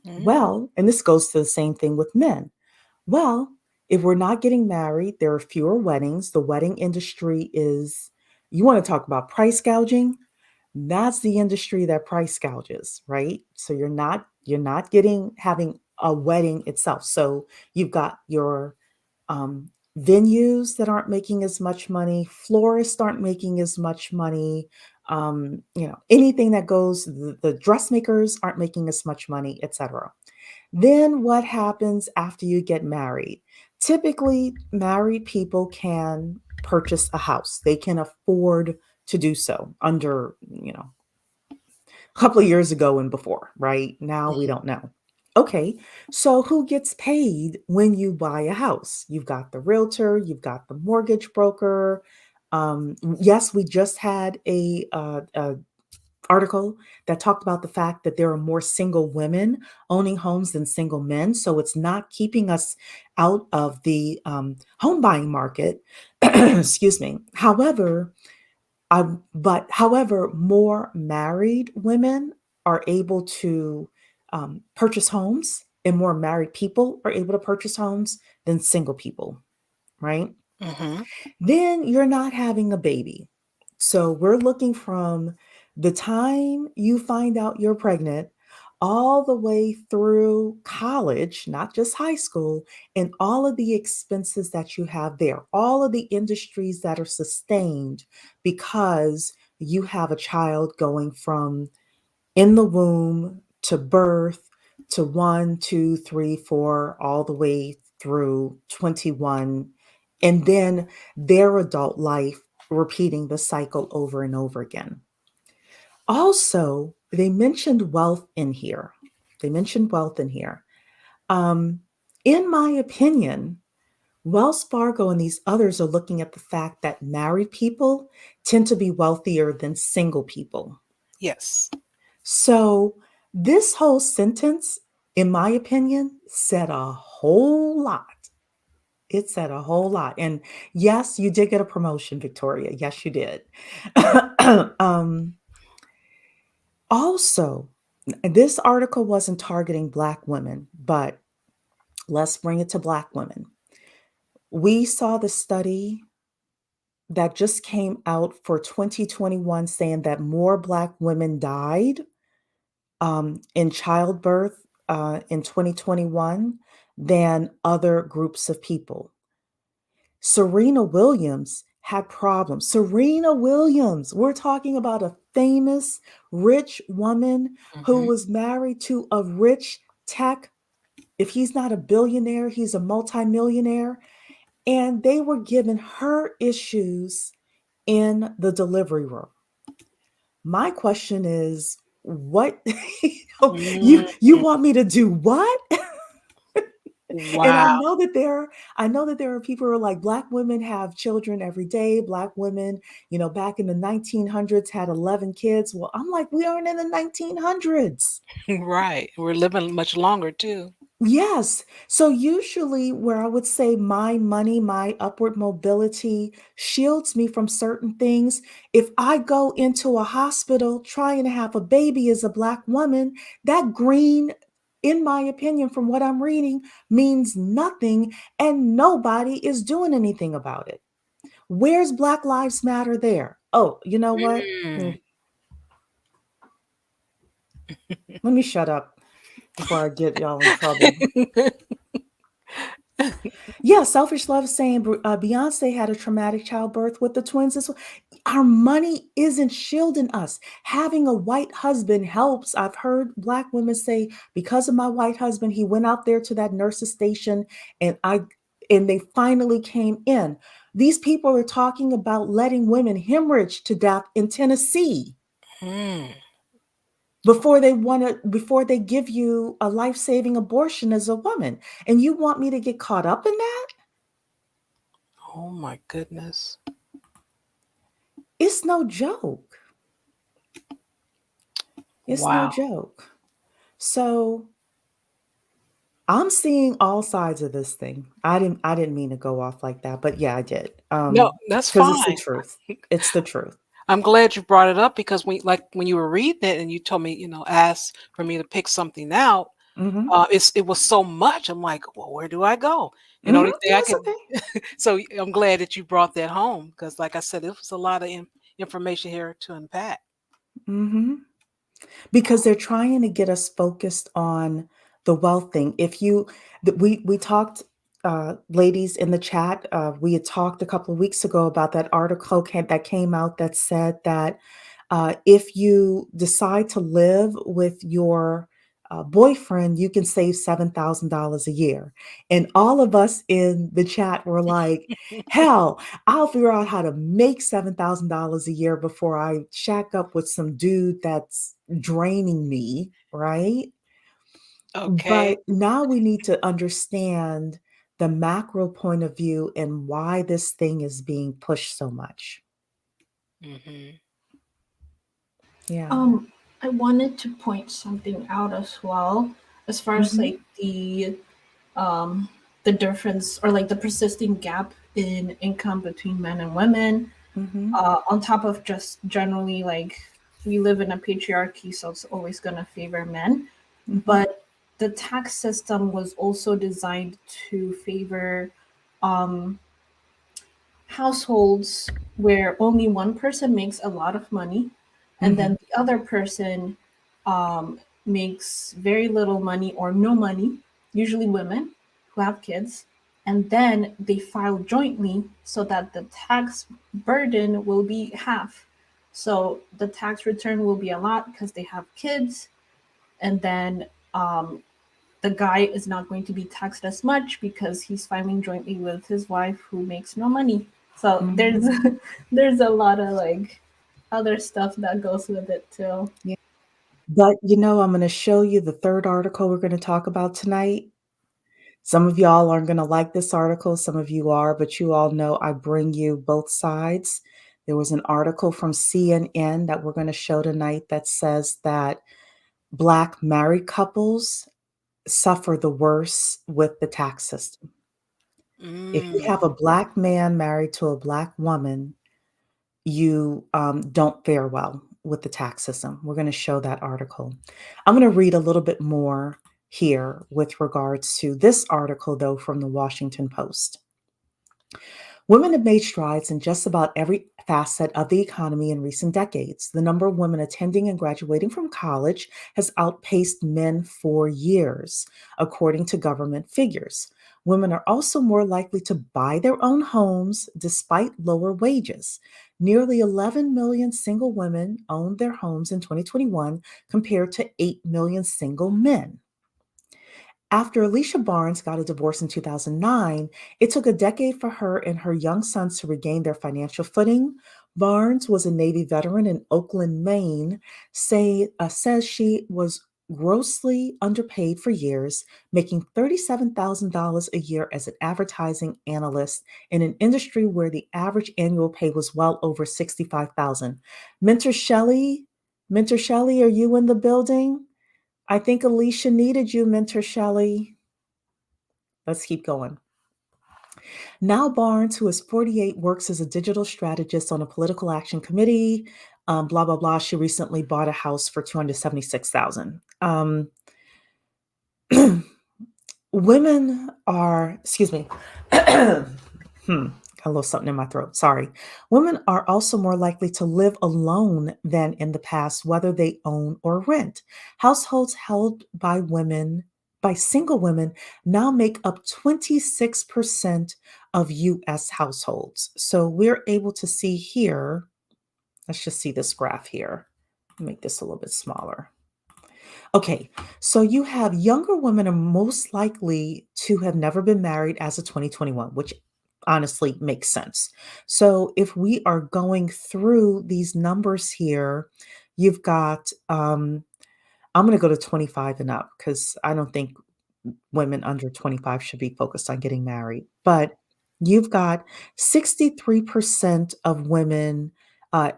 B: Mm.
A: Well, and this goes to the same thing with men. Well, if we're not getting married, there are fewer weddings. The wedding industry is, you want to talk about price gouging? That's the industry that price gouges, right? So you're not getting having a wedding itself. So you've got your um, venues that aren't making as much money, florists aren't making as much money. Anything that goes, the dressmakers aren't making as much money, etc. Then what happens after you get married? Typically, married people can purchase a house. They can afford to do so under, a couple of years ago and before, right? Now we
B: Mhm.
A: don't know. Okay, so who gets paid when you buy a house? You've got the realtor, you've got the mortgage broker. Yes, we just had a article that talked about the fact that there are more single women owning homes than single men. So it's not keeping us out of the home buying market. Excuse me. However, more married women are able to purchase homes, and more married people are able to purchase homes than single people, right?
B: Mhm.
A: Then you're not having a baby. So we're looking from the time you find out you're pregnant all the way through college, not just high school, and all of the expenses that you have there, all of the industries that are sustained because you have a child going from in the womb to birth to one, two, three, four, all the way through 21, and then their adult life repeating the cycle over and over again. Also, they mentioned wealth in here. They mentioned wealth in here. Um, in my opinion, Wells Fargo and these others are looking at the fact that married people tend to be wealthier than single people.
B: Yes.
A: So, this whole sentence, in my opinion, said a whole lot. It said a whole lot. And yes, you did get a promotion, Victoria. Yes, you did. um, Also, this article wasn't targeting Black women, but let's bring it to Black women. We saw the study that just came out for 2021 saying that more Black women died in childbirth in 2021 than other groups of people. Serena Williams had problems. Serena Williams, we're talking about a famous rich woman who
B: Mhm.
A: was married to a rich tech. If he's not a billionaire, he's a multimillionaire. And they were giving her issues in the delivery room. My question is, what
B: Mm.
A: you want me to do what? And
B: Wow.
A: I know that there are people who are like Black women have children every day. Black women, back in the 1900s had 11 kids. Well, I'm like, we aren't in the 1900s.
B: Right. We're living much longer too.
A: Yes. So usually where I would say my money, my upward mobility shields me from certain things. If I go into a hospital trying to have a baby as a Black woman, that green, in my opinion, from what I'm reading, means nothing and nobody is doing anything about it. Where's Black Lives Matter there? Oh, you know what?
B: Mm.
A: Let me shut up before I get y'all in trouble. Yeah, selfish love is saying Beyonce had a traumatic childbirth with the twins as well. Our money isn't shielding us. Having a white husband helps. I've heard Black women say, because of my white husband, he went out there to that nurse's station and they finally came in. These people are talking about letting women hemorrhage to death in Tennessee
B: Mm.
A: before they give you a life-saving abortion as a woman. And you want me to get caught up in that?
B: Oh my goodness.
A: It's no joke. It's no
B: Wow.
A: joke. So I'm seeing all sides of this thing. I didn't mean to go off like that, but yeah, I did.
B: No, that's
A: Because it's the
B: fine.
A: truth. It's the truth.
B: I'm glad you brought it up because when you were reading it and you told me, asked for me to pick something out,
A: Hmm.
B: it was so much. I'm like, well, where do I go? And the only thing I
A: That's
B: could,
A: okay.
B: so I'm glad that you brought that home because, like I said, it was a lot of information here to unpack.
A: Hmm. Because they're trying to get us focused on the wealth thing. We talked, ladies in the chat. We had talked a couple of weeks ago about that article that came out that said that if you decide to live with your boyfriend, you can save $7,000 a year. And all of us in the chat were like, hell, I'll figure out how to make $7,000 a year before I shack up with some dude that's draining me, right?
B: Okay.
A: But now we need to understand the macro point of view and why this thing is being pushed so much.
B: Hmm.
A: Yeah.
C: Um, I wanted to point something out as well, as far as
A: Hmm.
C: like um the difference or like the persisting gap in income between men and women.
A: Hmm.
C: On top of just generally like we live in a patriarchy, so it's always gonna favor men.
A: Hmm.
C: But the tax system was also designed to favor um households where only one person makes a lot of money and
A: Hmm.
C: then the other person makes very little money or no money, usually women who have kids, and then they file jointly so that the tax burden will be half. So the tax return will be a lot because they have kids, and then um, the guy is not going to be taxed as much because he's filing jointly with his wife who makes no money. So there's
A: Hmm.
C: there's a lot of like other stuff that goes with it too.
A: Yeah. But I'm going to show you the third article we're going to talk about tonight. Some of y'all aren't going to like this article, some of you are, but you all know I bring you both sides. There was an article from CNN that we're going to show tonight that says that Black married couples suffer the worst with the tax system. If you have a
B: Mm.
A: Black man married to a Black woman, you don't fare well with the tax system. We're going to show that article. I'm going to read a little bit more here with regards to this article, though, from the Washington Post. Women have made strides in just about every facet of the economy in recent decades. The number of women attending and graduating from college has outpaced men for years, according to government figures. Women are also more likely to buy their own homes despite lower wages. Nearly 11 million single women owned their homes in 2021 compared to 8 million single men. After Alicia Barnes got a divorce in 2009, it took a decade for her and her young sons to regain their financial footing. Barnes was a Navy veteran in Oakland, Maine, says she was grossly underpaid for years, making $37,000 a year as an advertising analyst in an industry where the average annual pay was well over 65,000. Mentor Shelley, Mentor Shelley, are you in the building? I think Alicia needed you, Mentor Shelley. Let's keep going. Now Barnes, who is 48, works as a digital strategist on a political action committee. Blah blah blah. She recently bought a house for 276,000. Women are, excuse me, got a little something in my throat. Sorry. Women are also more likely to live alone than in the past, whether they own or rent. Households held by single women, now make up 26% of US households. So we're able to see here, let's just see this graph here. Make this a little bit smaller. Okay, so you have younger women are most likely to have never been married as of 2021, which honestly makes sense. So if we are going through these numbers here, you've got, I'm going to go to 25 and up because I don't think women under 25 should be focused on getting married. But you've got 63% of women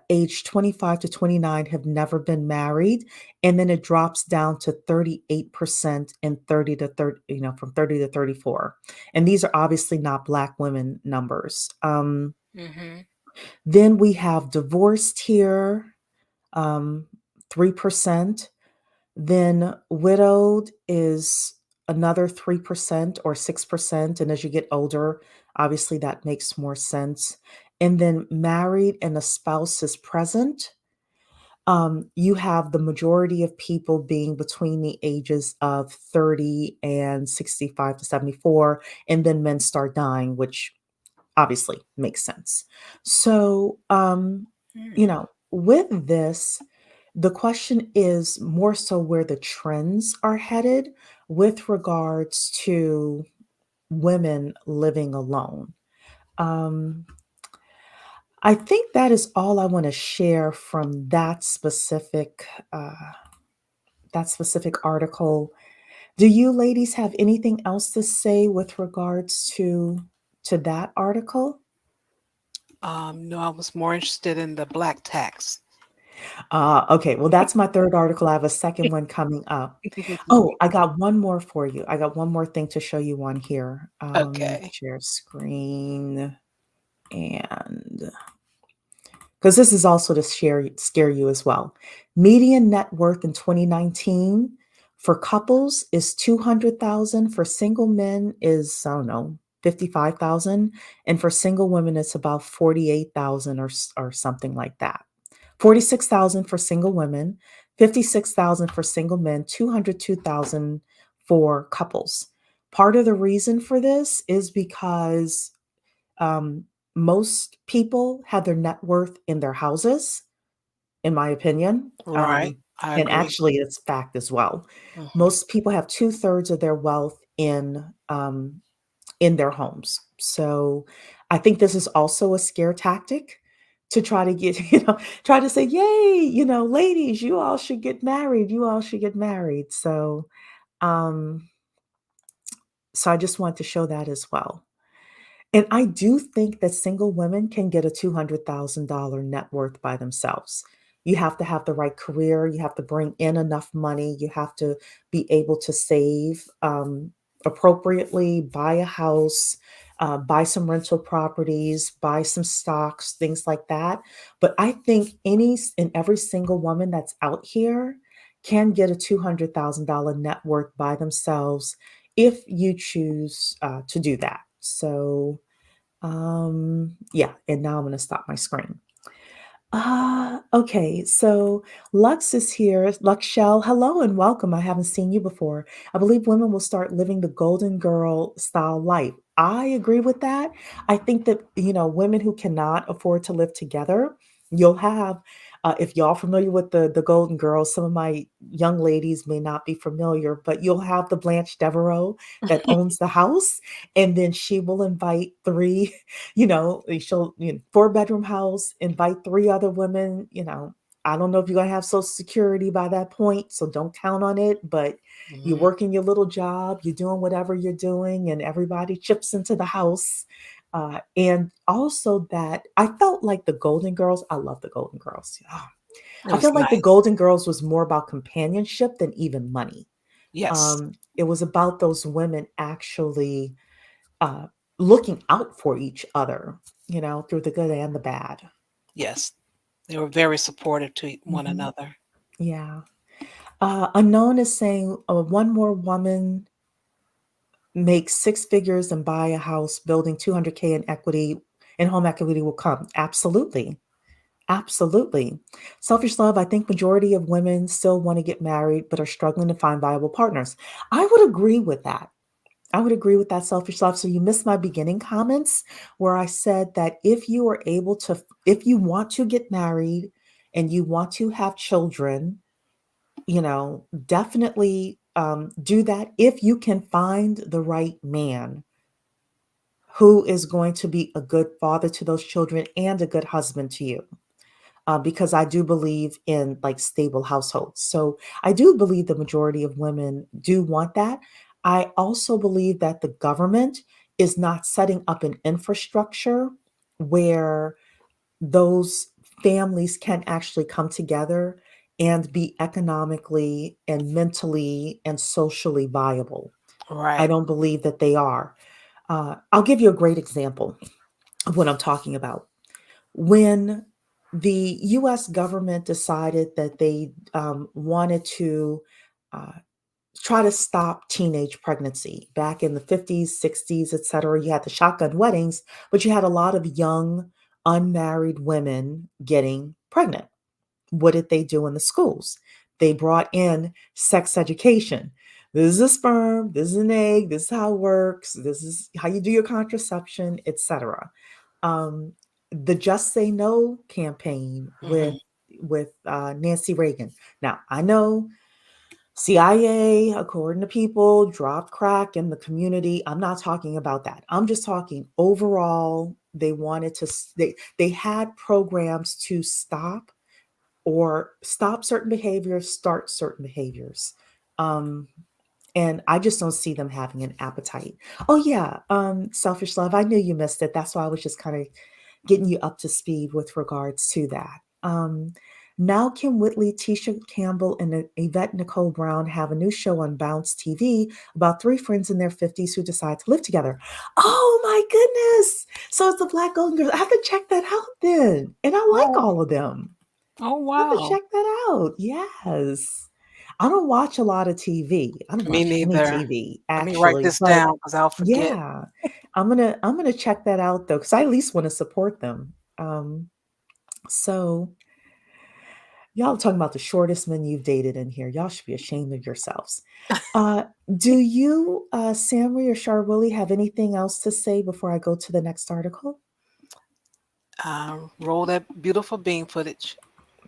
A: aged 25 to 29 have never been married. And then it drops down to 38% in 30 to 30, from 30 to 34. And these are obviously not Black women numbers.
B: Hmm.
A: Then we have divorced here, um, 3%. Then widowed is another 3% or 6%. And as you get older, obviously that makes more sense. And then married and a spouse is present. You have the majority of people being between the ages of 30 and 65 to 74. And then men start dying, which obviously makes sense. So,
B: Mm.
A: with this, The question is more so where the trends are headed with regards to women living alone. Um, I think that is all I want to share from uh, that specific article. Do you ladies have anything else to say with regards to that article?
B: No, I was more interested in the black tax.
A: Okay, well, that's my third article. I have a second one coming up. Oh, I got one more for you. I got one more thing to show you on here. Let me
B: Okay.
A: share screen and because this is also to scare you as well. Median net worth in 2019 for couples is 200,000. For single men is, I don't know, 55,000, and for single women it's about 48,000 or something like that. 46,000 for single women, 56,000 for single men, 202,000 for couples. Part of the reason for this is because um, most people have their net worth in their houses, in my opinion.
B: Right. I
A: And
B: agree.
A: actually, it's fact as well.
B: Hmm.
A: Most people have two-thirds of their wealth in their homes. So I think this is also a scare tactic to try to get, try to say, yay, ladies, you all should get married. You all should get married. Um, so I just want to show that as well. And I do think that single women can get a $200,000 net worth by themselves. You have to have the right career. You have to bring in enough money. You have to be able to save appropriately, buy a house, buy some rental properties, buy some stocks, things like that. But I think any and every single woman that's out here can get a $200,000 net worth by themselves if you choose to do that. So, yeah, and now I'm going to stop my screen. Okay. So Lux is here. Lux Shell, hello and welcome. I haven't seen you before. I believe women will start living the golden girl style life. I agree with that. I think that, women who cannot afford to live together, you'll have, if y'all familiar with the Golden Girls, some of my young ladies may not be familiar, but you'll have the Blanche Devereaux that owns the house, and then she will invite three she'll, 4-bedroom house, invite three other women. I don't know if you're going to have social security by that point, so don't count on it, but you're
B: Hmm.
A: working your little job, you're doing whatever you're doing, and everybody chips into the house. And also that I felt like the Golden Girls, I love the Golden Girls.
B: It
A: I
B: was
A: feel like the
B: nice.
A: Golden Girls was more about companionship than even money.
B: Yes.
A: It was about those women actually uh, looking out for each other, through the good and the bad.
B: Yes. They were very supportive to one
A: Hmm.
B: another.
A: Yeah. Unknown is saying one more woman makes six figures and buy a house, building 200K in equity and home equity will come. Absolutely. Absolutely. Selfish love, I think majority of women still want to get married but are struggling to find viable partners. I would agree with that. I would agree with that, selfish love. So you missed my beginning comments where I said that if you want to get married and you want to have children, definitely do that if you can find the right man who is going to be a good father to those children and a good husband to you. Because I do believe in like stable households. So I do believe the majority of women do want that. I also believe that the government is not setting up an infrastructure where those families can actually come together and be economically and mentally and socially viable. I
B: Right.
A: don't believe that they are. I'll give you a great example of what I'm talking about. When the US government decided that they wanted to uh, try to stop teenage pregnancy back in the 50s, 60s, et cetera, you had the shotgun weddings, but you had a lot of young, unmarried women getting pregnant. What did they do in the schools? They brought in sex education. This is a sperm, this is an egg, this is how it works, this is how you do your contraception, etc. um, the Just Say No campaign with
B: Hmm.
A: with Nancy Reagan. Now, I know CIA, according to people, dropped crack in the community. I'm not talking about that. I'm just talking overall. They wanted to, they had programs to stop certain behaviors, start certain behaviors. Um, and I just don't see them having an appetite. Oh yeah, selfish love. I knew you missed it. That's why I was just kind of getting you up to speed with regards to that. Now, Kim Whitley, Tisha Campbell, and Yvette Nicole Brown have a new show on Bounce TV about three friends in their 50s who decide to live together. Oh my goodness. So it's the Black Golden Girls. I have to check that out then. And I like
B: Oh,
A: all of them.
B: oh
A: I have to
B: wow.
A: check that out. Yes. I don't watch a lot of TV. I don't
B: Me
A: watch any
B: neither.
A: TV
B: Let me write
A: actually,
B: this
A: but
B: down because I'll forget.
A: yeah, I'm gonna check that out though, because I at least want to support them. So y'all talking about the shortest men you've dated in here. Y'all should be ashamed of yourselves. Uh, do you, Samry or Charwilly, have anything else to say before I go to the next article?
B: Roll that beautiful bean footage.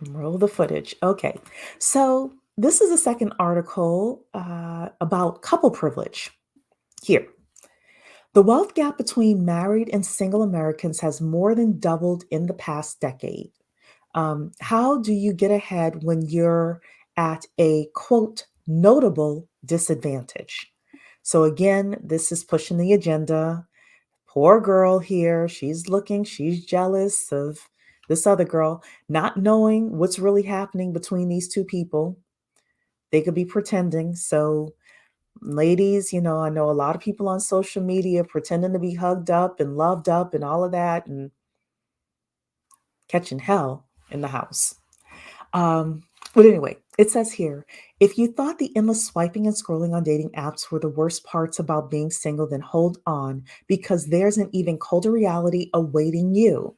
A: Roll the footage. Okay. So this is a second article about couple privilege. Here, the wealth gap between married and single Americans has more than doubled in the past decade. How do you get ahead when you're at a quote notable disadvantage? So, again, this is pushing the agenda. Poor girl here. She's looking, she's jealous of this other girl, not knowing what's really happening between these two people. They could be pretending. So, ladies, I know a lot of people on social media pretending to be hugged up and loved up and all of that and catching hell in the house. But anyway, it says here, if you thought the endless swiping and scrolling on dating apps were the worst parts about being single, then hold on, because there's an even colder reality awaiting you.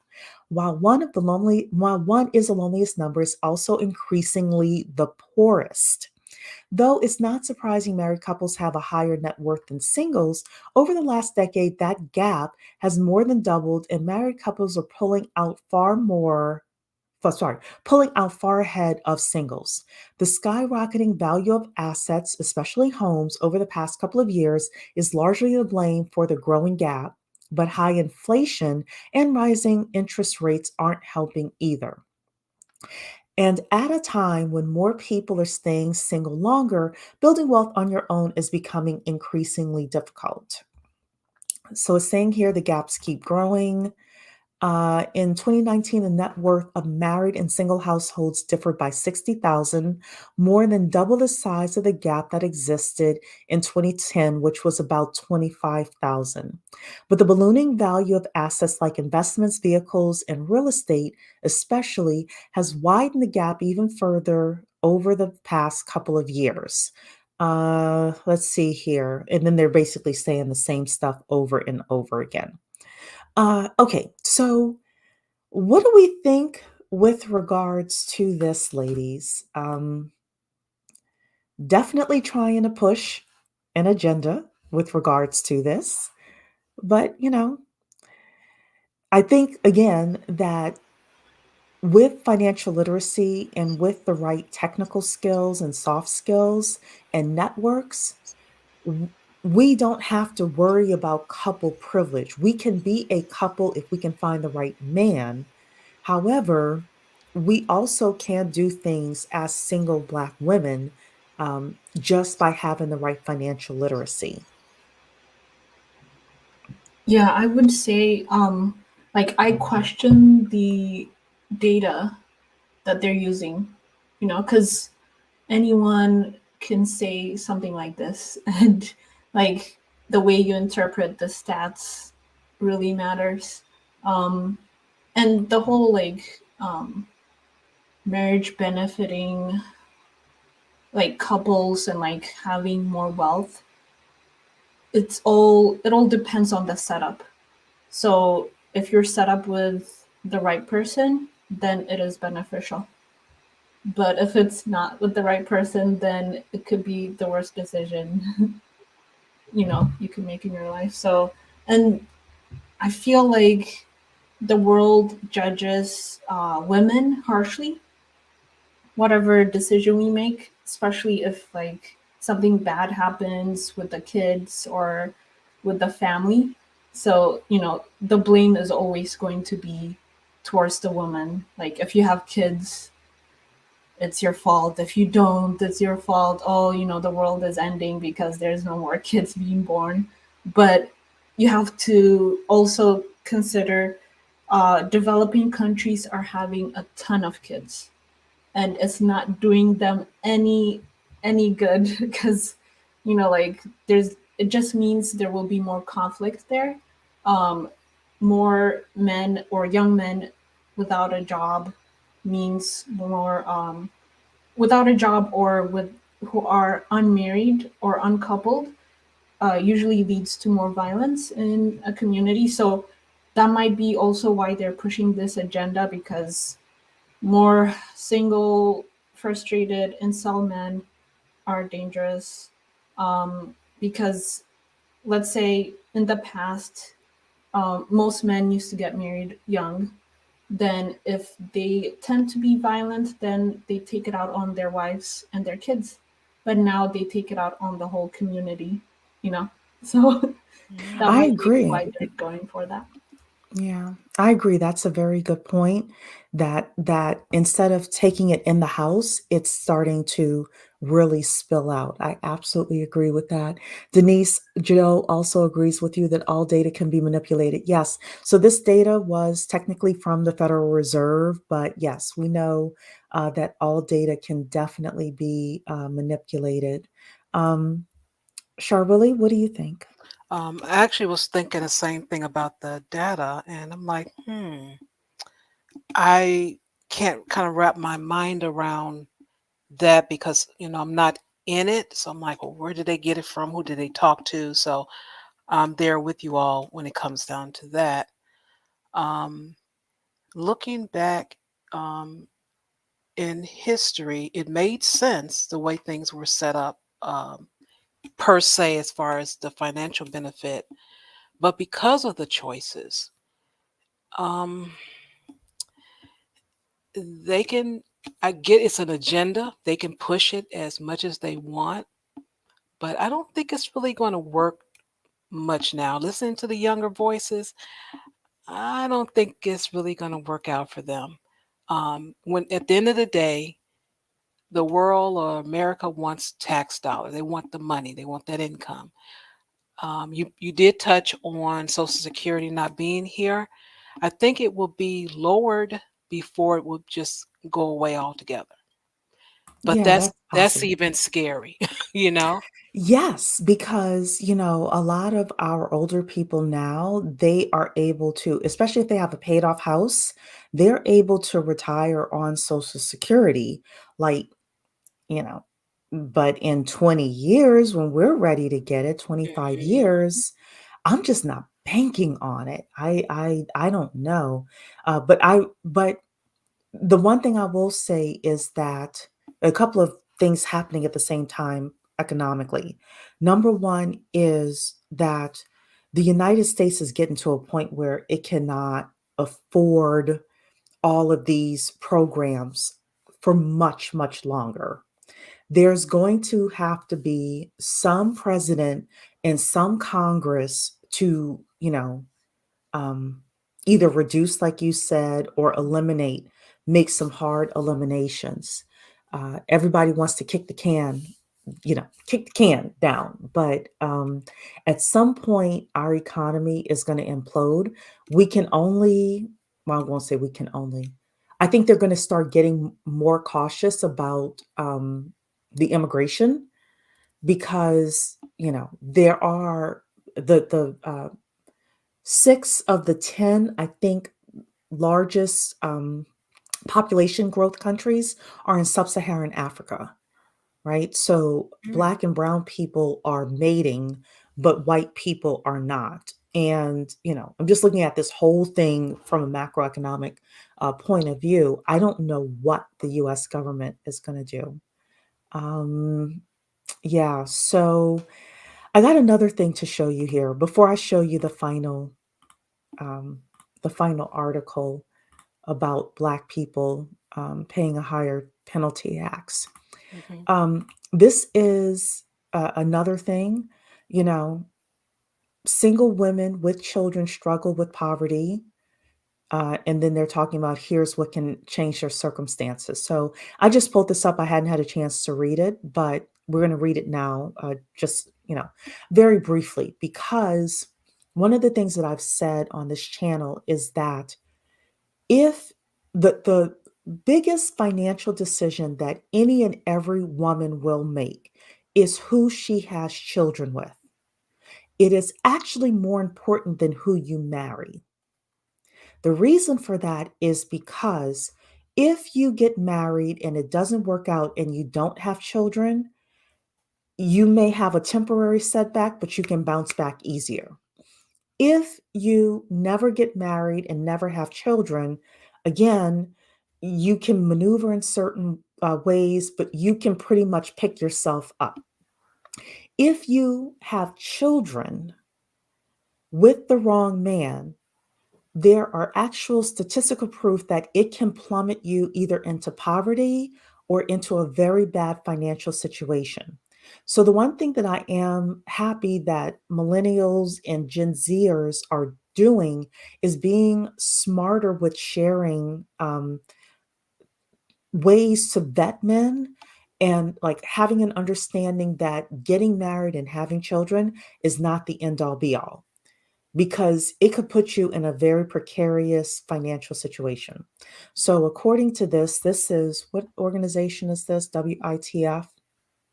A: While one is the loneliest number, it's also increasingly the poorest. Though it's not surprising married couples have a higher net worth than singles, over the last decade, that gap has more than doubled, and married couples are pulling out far ahead of singles. The skyrocketing value of assets, especially homes, over the past couple of years is largely to blame for the growing gap, but high inflation and rising interest rates aren't helping either. And at a time when more people are staying single longer, building wealth on your own is becoming increasingly difficult. So it's saying here the gaps keep growing. In 2019, the net worth of married and single households differed by 60,000, more than double the size of the gap that existed in 2010, which was about 25,000. But the ballooning value of assets like investments, vehicles, and real estate, especially, has widened the gap even further over the past couple of years. Let's see here. And then they're basically saying the same stuff over and over again. Okay, so what do we think with regards to this, ladies? Definitely trying to push an agenda with regards to this. But, I think again that with financial literacy and with the right technical skills and soft skills and networks, w- we don't have to worry about couple privilege. We can be a couple if we can find the right man. However, we also can do things as single Black women just by having the right financial literacy.
C: Yeah, I would say, like, I question the data that they're using, because anyone can say something like this, and like the way you interpret the stats really matters. Um, and the whole marriage benefiting like couples and like having more wealth, it all depends on the setup. So if you're set up with the right person, then it is beneficial. But if it's not with the right person, then it could be the worst decision you can make in your life. So, and I feel like the world judges women harshly whatever decision we make, especially if like something bad happens with the kids or with the family. So, the blame is always going to be towards the woman. Like if you have kids, it's your fault. If you don't, it's your fault. Oh, the world is ending because there's no more kids being born. But you have to also consider developing countries are having a ton of kids, and it's not doing them any good because like there's it just means there will be more conflict there. More men or young men without a job means more without a job or with who are unmarried or uncoupled, usually leads to more violence in a community. So that might be also why they're pushing this agenda, because more single, frustrated, incel men are dangerous. Because let's say in the past, most men used to get married young. Then, if they tend to be violent, then they take it out on their wives and their kids. But now they take it out on the whole community, you know? So that
A: I
C: might be
A: agree.
C: why they're going for that.
A: Yeah, I agree. That's a very good point. That instead of taking it in the house, it's starting to really spill out. I absolutely agree with that. Denise, Joe also agrees with you that all data can be manipulated. Yes. So this data was technically from the Federal Reserve, but yes, we know that all data can definitely be manipulated. Um, Charvili, what do you think?
B: I actually was thinking the same thing about the data, and I'm like, I can't kind of wrap my mind around that because I'm not in it. So I'm like, well, where did they get it from? Who did they talk to? So I'm there with you all when it comes down to that. Um, Looking back um, in history, it made sense the way things were set up, per se, as far as the financial benefit. But because of the choices, um, they can, I get it's an agenda. They can push it as much as they want, but I don't think it's really going to work much now. Listening to the younger voices, I don't think it's really going to work out for them. When at the end of the day, the world or America wants tax dollars. They want the money. They want that income. You did touch on Social Security not being here. I think it will be lowered before it will just go away altogether. But
A: Yeah,
B: that's
A: that's
B: that's
A: possible.
B: even scary, you know.
A: Yes, because, a lot of our older people now, they are able to, especially if they have a paid off house, they're able to retire on Social Security. Like, you know, but in 20 years, when we're ready to get it, 25
B: Mhm.
A: years, I'm just not banking on it. I don't know. But the one thing I will say is that a couple of things happening at the same time economically. Number one is that the United States is getting to a point where it cannot afford all of these programs for much, much longer. There's going to have to be some president and some Congress to, um, either reduce, like you said, or eliminate, make some hard eliminations. Everybody wants to kick the can down. But at some point, our economy is going to implode. We can only, well, I won't say we can only. I think they're going to start getting more cautious about the immigration because, there are the 6 of the 10, I think, largest population growth countries are in sub Saharan Africa, right? So Black and Brown people are mating, but white people are not. And, I'm just looking at this whole thing from a macroeconomic point of view. I don't know what the US government is going to do. Um, yeah, so I got another thing to show you here before I show you um, the final article about Black people. paying a higher penalty tax.
B: Hmm.
A: This is another thing, you know, single women with children struggle with poverty. And then they're talking about here's what can change their circumstances. So I just pulled this up. I hadn't had a chance to read it, but we're going to read it now, just, very briefly, because one of the things that I've said on this channel is that if the biggest financial decision that any and every woman will make is who she has children with, it is actually more important than who you marry. The reason for that is because if you get married and it doesn't work out and you don't have children, you may have a temporary setback, but you can bounce back easier. If you never get married and never have children, again, you can maneuver in certain ways, but you can pretty much pick yourself up. If you have children with the wrong man, there are actual statistical proof that it can plummet you either into poverty or into a very bad financial situation. So, the one thing that I am happy that millennials and Gen Zers are doing is being smarter with sharing ways to vet men and like having an understanding that getting married and having children is not the end all be all because it could put you in a very precarious financial situation. So, according to this, this is what organization is this? WITF?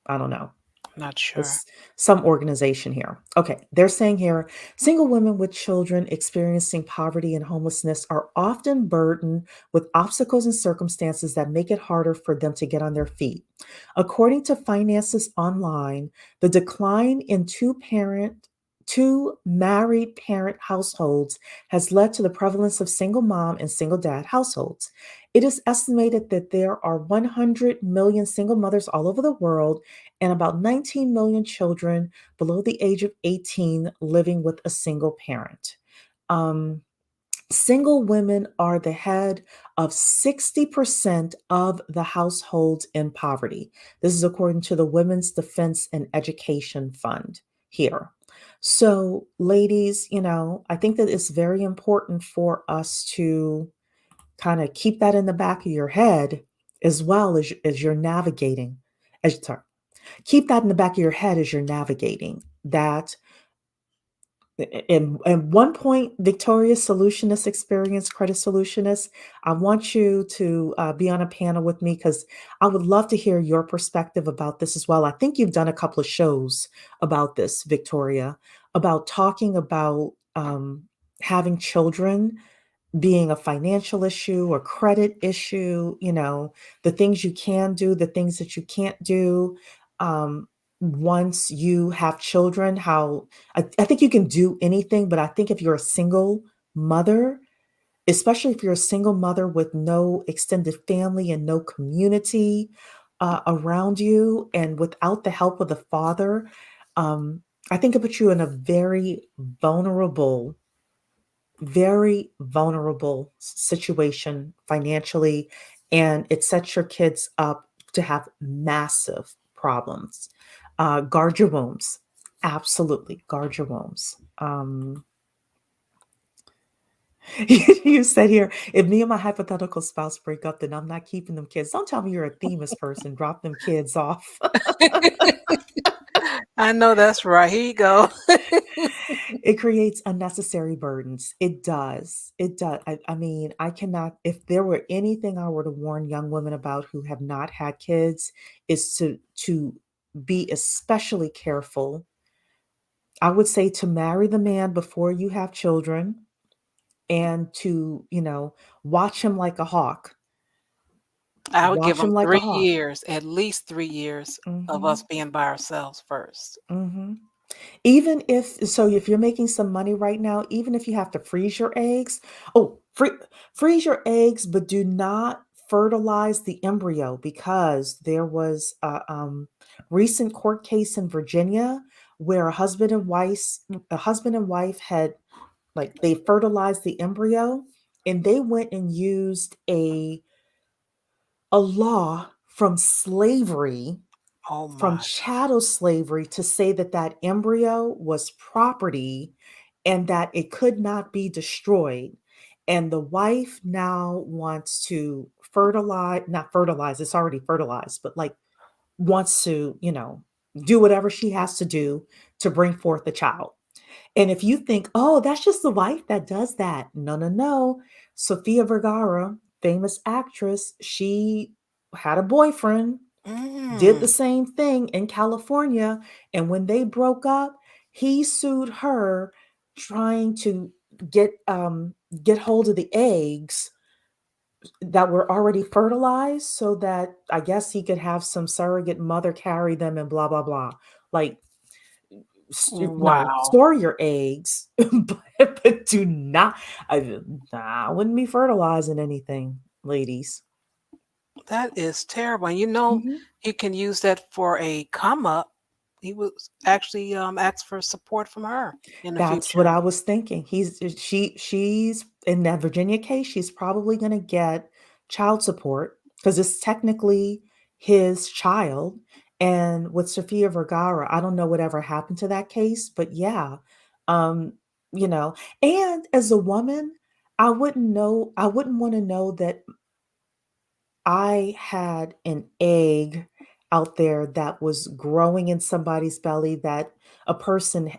A: I don't know.
B: Not sure.
A: It's some organization here. Okay, they're saying here single women with children experiencing poverty and homelessness are often burdened with obstacles and circumstances that make it harder for them to get on their feet. According to Finances Online, the decline in two married parent households has led to the prevalence of single mom and single dad households. It is estimated that there are 100 million single mothers all over the world and about 19 million children below the age of 18 living with a single parent. Um, Single women are the head of 60% of the households in poverty. This is according to the Women's Defense and Education Fund here. So, ladies, I think that it's very important for us to kind of keep that in the back of your head as well as you're navigating. Sorry, keep that in the back of your head as you're navigating that. In one point, Victoria's Solutionist Experience, Credit Solutionist, I want you to be on a panel with me because I would love to hear your perspective about this as well. I think you've done a couple of shows about this, Victoria, about talking about having children being a financial issue or credit issue, the things you can do, the things that you can't do. Um, Once you have children, how I think you can do anything, but I think if you're a single mother, especially if you're a single mother with no extended family and no community around you, and without the help of the father, um, I think it puts you in a vulnerable very vulnerable situation financially, and it sets your kids up to have massive problems. Guard your wombs. Absolutely, guard your wombs. You said here, if me and my hypothetical spouse break up, then I'm not keeping them kids. Don't tell me you're a Themis person. Drop them kids off.
B: I know that's right. Here you go.
A: It creates unnecessary burdens. It does. It does. I mean, I cannot, if there were anything I were to warn young women about who have not had kids, is to be especially careful. I would say to marry the man before you have children and to, watch him like a hawk.
B: I would give
A: Watch him
B: them
A: like a
B: three
A: hawk.
B: years, at least 3 years of
A: Hmm.
B: us being by ourselves first.
A: Hmm. Even if you're making some money right now, even if you have to freeze your eggs, freeze your eggs, but do not fertilize the embryo because there was a recent court case in Virginia where a husband and wife had they fertilized the embryo and they went and used a a law from slavery,
B: Oh
A: from
B: my.
A: chattel slavery, to say that that embryo was property and that it could not be destroyed. And the wife now wants to fertilize, not fertilize, it's already fertilized, but like wants to, do whatever she has to do to bring forth a child. And if you think, oh, that's just the wife that does that. No, no, no. Sofia Vergara, famous actress, she had a boyfriend, did the
B: Mm.
A: same thing in California. And when they broke up, he sued her trying to get hold of the eggs that were already fertilized so that I guess he could have some surrogate mother carry them and blah blah blah. Like no,
B: Wow.
A: store your eggs, but do not. I wouldn't be fertilizing anything, ladies.
B: That is terrible. And
A: Mhm.
B: he can use that for a come up. He was actually asked for support from her in the
A: That's what
B: future.
A: I was thinking. She's in that Virginia case, she's probably going to get child support because it's technically his child. And with Sofia Vergara, I don't know whatever happened to that case, but yeah, um, you know, and as a woman, I wouldn't want to know that I had an egg out there that was growing in somebody's belly, that a person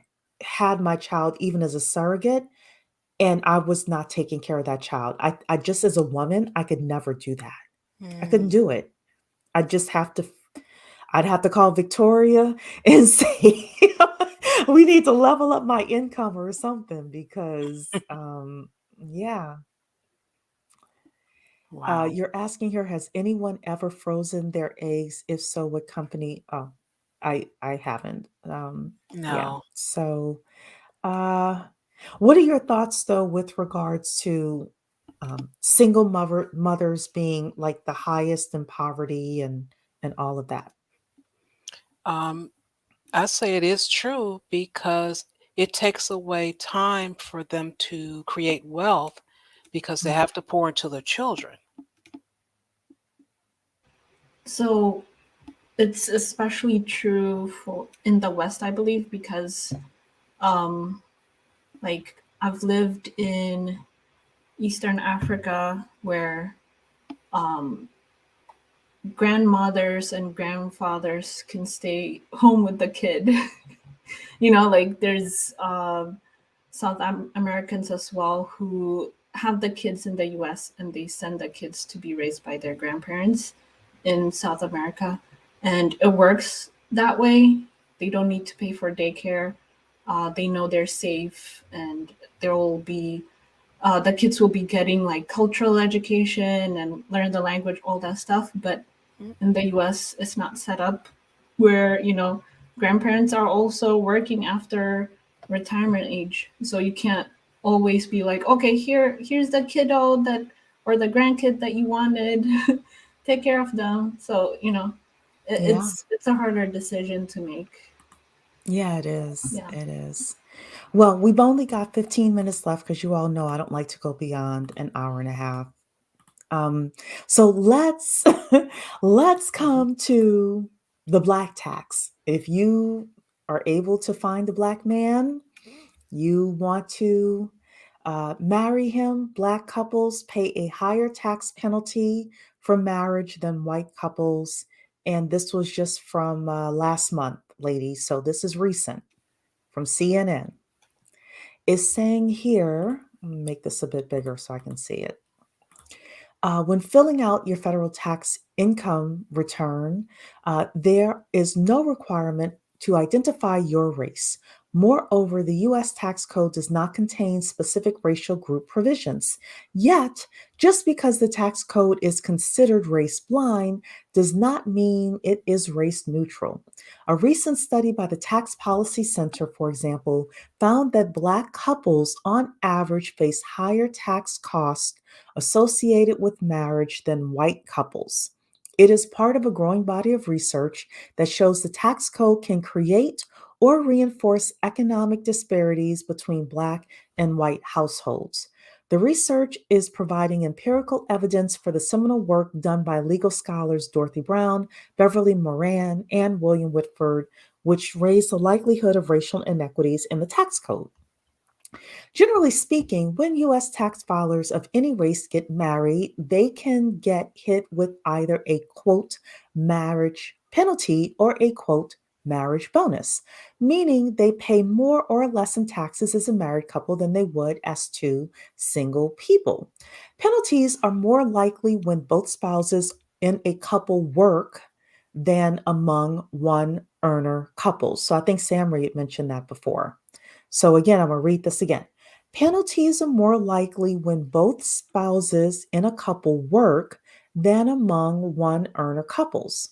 A: had my child even as a surrogate, and I was not taking care of that child. I just, as a woman, I could never do that. I couldn't
B: Mm,
A: do it. I just have to, I'd have to call Victoria and say, we need to level up my income or something because, yeah.
B: wow.
A: You're asking here, has anyone ever frozen their eggs? If so, what company? Oh, I haven't. Yeah.
B: No.
A: So, uh, what are your thoughts though with regards to single mothers being like the highest in poverty and all of that?
B: Um, I say it is true because it takes away time for them to create wealth because they
A: Mm.
B: have to pour into their children.
C: So it's especially true for in the West, I believe, because um, like I've lived in Eastern Africa where um, grandmothers and grandfathers can stay home with the kid. Like there's Americans as well who have the kids in the US and they send the kids to be raised by their grandparents in South America. And it works that way. They don't need to pay for daycare. They know they're safe and there will be the kids will be getting like cultural education and learn the language, all that stuff. But
B: Mm,
C: in the US, it's not set up where, grandparents are also working after retirement age. So you can't always be like, okay, here's the kiddo that or the grandkid that you wanted. Take care of them. So,
A: Yeah,
C: it's a harder decision to make.
A: yeah, it is.
C: Yeah.
A: It is. Well, we've only got 15 minutes left because you all know I don't like to go beyond an hour and a half. Um, so let's
B: mhm.
A: come to the black tax. If you are able to find a black man, you want to marry him, black couples pay a higher tax penalty for marriage than white couples. And this was just from last month, ladies. So this is recent from CNN. It's saying here, let me make this a bit bigger so I can see it. When filling out your federal tax income return, there is no requirement to identify your race. Moreover, the U.S. tax code does not contain specific racial group provisions. Yet, just because the tax code is considered race blind does not mean it is race neutral. A recent study by the Tax Policy Center, for example, found that Black couples on average face higher tax costs associated with marriage than white couples. It is part of a growing body of research that shows the tax code can create or reinforce economic disparities between Black and white households. The research is providing empirical evidence for the seminal work done by legal scholars Dorothy Brown, Beverly Moran, and William Whitford, which raised the likelihood of racial inequities in the tax code. Generally speaking, when US tax filers of any race get married, they can get hit with either a quote marriage penalty or a quote marriage bonus, meaning they pay more or less in taxes as a married couple than they would as two single people. Penalties are more likely when both spouses in a couple work than among one earner couples. So I think Sam Reed mentioned that before. So again, I'm going to read this again. Penalties are more likely when both spouses in a couple work than among one earner couples.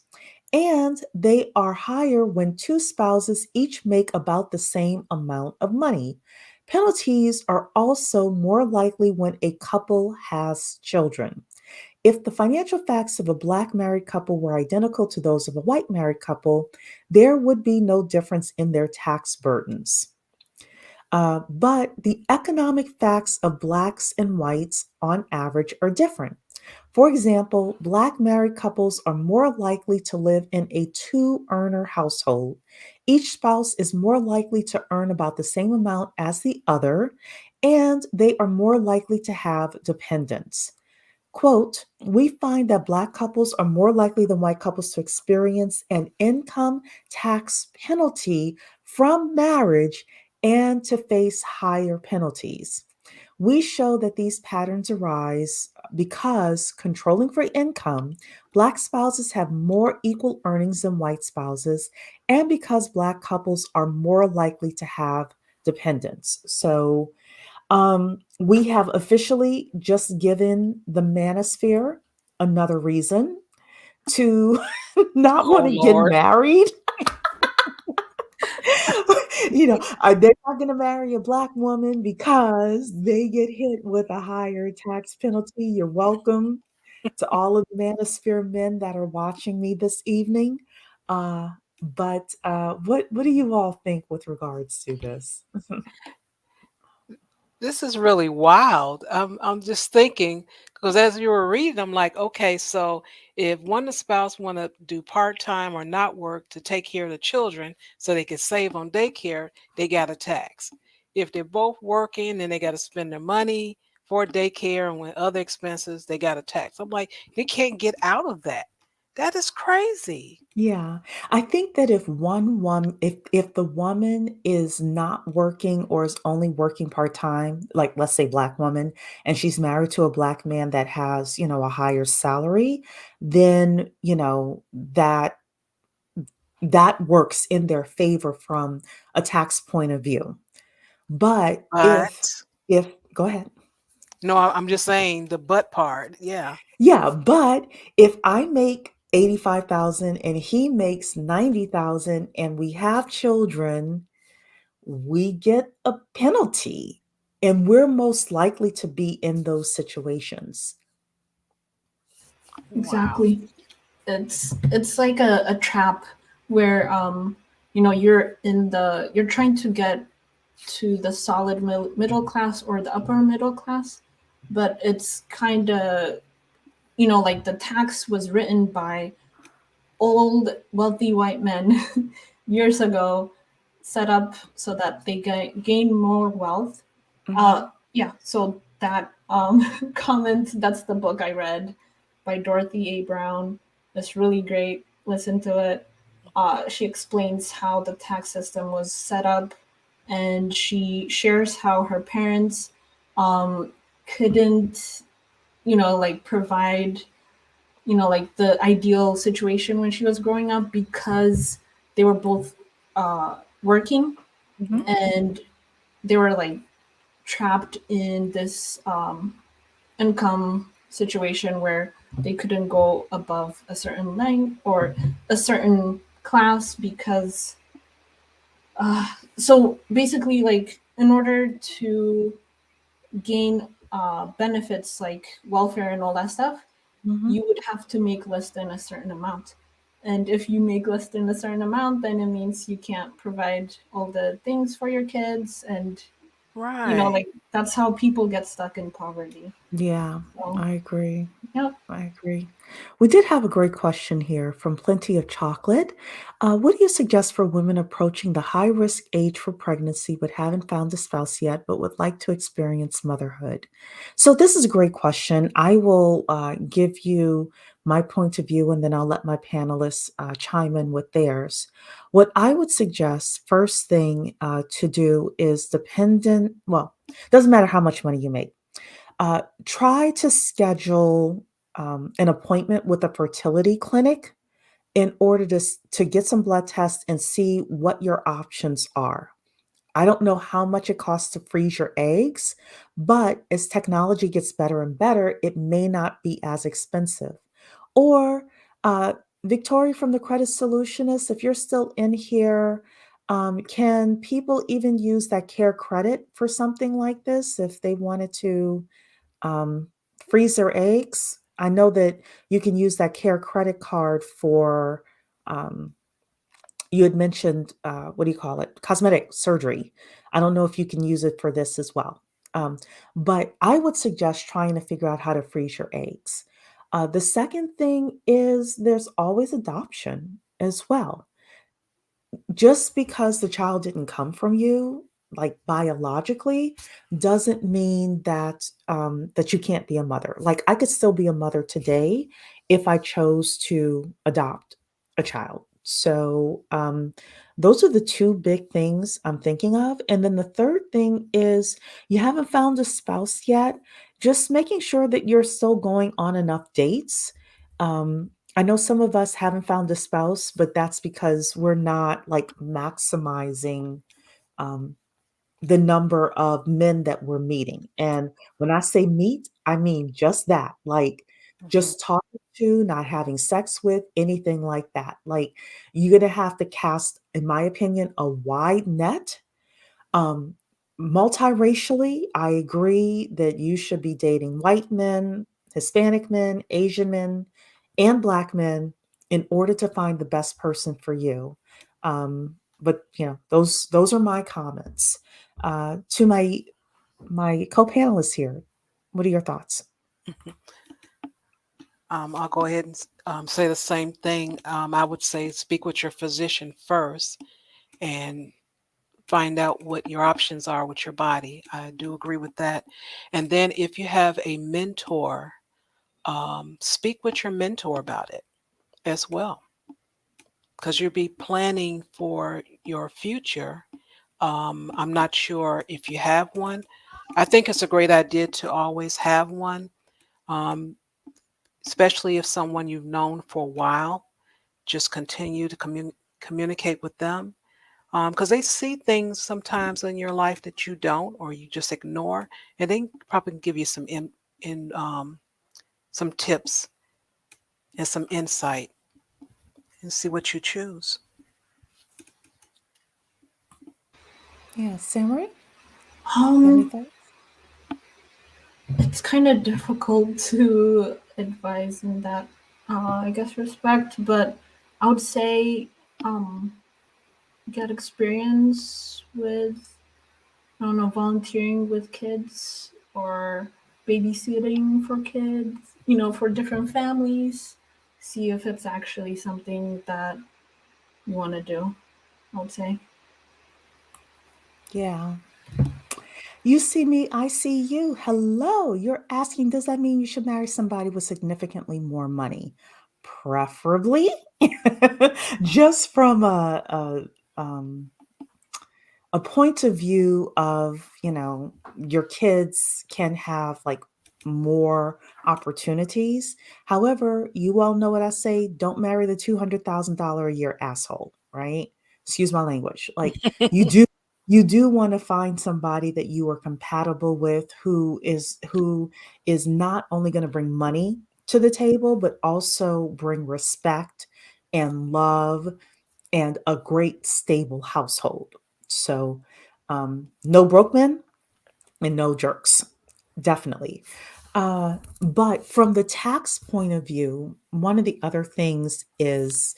A: And they are higher when two spouses each make about the same amount of money. Penalties are also more likely when a couple has children. If the financial facts of a Black married couple were identical to those of a white married couple, there would be no difference in their tax burdens. But the economic facts of Blacks and whites on average are different. For example, Black married couples are more likely to live in a two earner household. Each spouse is more likely to earn about the same amount as the other, and they are more likely to have dependents. Quote, we find that Black couples are more likely than white couples to experience an income tax penalty from marriage and to face higher penalties. We show that these patterns arise because controlling for income, Black spouses have more equal earnings than white spouses, and because Black couples are more likely to have dependents. So, we have officially just given the manosphere another reason to not want
B: Oh,
A: to get
B: Lord.
A: married. They're not going to marry a Black woman because they get hit with a higher tax penalty. You're welcome to all of the manosphere men that are watching me this evening. But what do you all think with regards to this?
B: This is really wild. I'm just thinking because as you were reading, I'm like, okay, so if one of the spouse want to do part time or not work to take care of the children so they can save on daycare, they got a tax. If they're both working and they got to spend their money for daycare and with other expenses, they got a tax. I'm like, they can't get out of that. That is crazy.
A: Yeah, I think that if one woman, if the woman is not working or is only working part-time, like let's say Black woman, and she's married to a Black man that has, a higher salary, then, that works in their favor from a tax point of view. But
B: But
A: if go ahead.
B: no, I'm just saying the but part. Yeah.
A: Yeah, but if I make 85,000 and he makes 90,000 and we have children, we get a penalty. And we're most likely to be in those situations.
B: Wow.
C: Exactly. It's like a trap where you're trying to get to the solid middle class or the upper middle class, but it's kind of, like the tax was written by old wealthy white men years ago, set up so that they gain more wealth.
A: Mhm.
C: Yeah, so that comment, that's the book I read by Dorothy A. Brown. It's really great. Listen to it. She explains how the tax system was set up, and she shares how her parents couldn't, like provide, like the ideal situation when she was growing up because they were both working,
A: Mhm.
C: and they were like trapped in this income situation where they couldn't go above a certain line or a certain class because so basically, like, in order to gain benefits like welfare and all that stuff,
A: Mhm.
C: you would have to make less than a certain amount. And if you make less than a certain amount, then it means you can't provide all the things for your kids and
B: Right.
C: Like that's how people get stuck in poverty.
A: Yeah,
C: So,
A: I agree.
C: yep.
A: I agree. We did have a great question here from Plenty of Chocolate. What do you suggest for women approaching the high risk age for pregnancy but haven't found a spouse yet but would like to experience motherhood? So, this is a great question. I will give you my point of view and then I'll let my panelists chime in with theirs. What I would suggest, first thing to do is doesn't matter how much money you make, try to schedule an appointment with a fertility clinic in order to get some blood tests and see what your options are. I don't know how much it costs to freeze your eggs, but as technology gets better and better, it may not be as expensive. Or uh, Victoria from the Credit Solutionist, if you're still in here, can people even use that care credit for something like this if they wanted to um, freeze their eggs? I know that you can use that care credit card for, um, you had mentioned, what do you call it? Cosmetic surgery. I don't know if you can use it for this as well. Um, but I would suggest trying to figure out how to freeze your eggs. The second thing is there's always adoption as well. Just because the child didn't come from you, like biologically, doesn't mean that you can't be a mother. Like I could still be a mother today if I chose to adopt a child. So those are the two big things I'm thinking of. And then the third thing is you haven't found a spouse yet. Just making sure that you're still going on enough dates. I know some of us haven't found a spouse, but that's because we're not like maximizing um, the number of men that we're meeting. And when I say meet, I mean just that, like
B: Hmm.
A: just talking to, not having sex with, anything like that. Like you're going to have to cast, in my opinion, a wide net. um, Multiracially, I agree that you should be dating white men, Hispanic men, Asian men, and Black men in order to find the best person for you. But those are my comments. To my co-panelists here, what are your thoughts?
B: I'll go ahead and say the same thing. I would say speak with your physician first and find out what your options are with your body. I do agree with that. And then if you have a mentor, speak with your mentor about it as well, because you'll be planning for your future. I'm not sure if you have one. I think it's a great idea to always have one, um, especially if someone you've known for a while. Just continue to communicate with them because they see things sometimes in your life that you don't or you just ignore, and they probably can give you some tips and some insight and see what you choose.
A: Yeah, Samurai, you have any
C: Um,
A: thoughts?
C: it's kind of difficult to advise in that, I guess, respect, but I would say, um, get experience with, I don't know, volunteering with kids or babysitting for kids, for different families. See if it's actually something that you want to do, I would say.
A: Yeah. You see me, I see you. Hello. You're asking, does that mean you should marry somebody with significantly more money? Preferably. Just from a point of view of, your kids can have like more opportunities. However, you all know what I say, don't marry the $200,000 a year asshole, right? Excuse my language. Like you do you do want to find somebody that you are compatible with who is not only going to bring money to the table but also bring respect and love and a great stable household. So, no broke men and no jerks, definitely. But from the tax point of view, one of the other things is,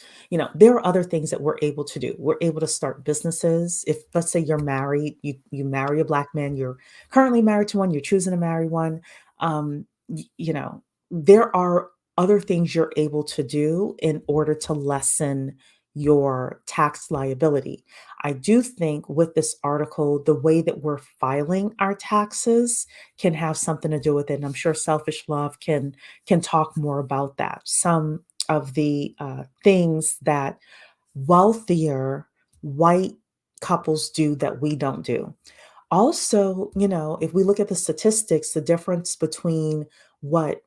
A: there are other things that we're able to do. We're able to start businesses. If, let's say, you're married, you marry a black man, you're currently married to one, you're choosing to marry one. Um, there are other things you're able to do in order to lessen your tax liability. I do think with this article, the way that we're filing our taxes can have something to do with it. And I'm sure Selfish Love can talk more about that. Some of the things that wealthier white couples do that we don't do. Also, if we look at the statistics, the difference between what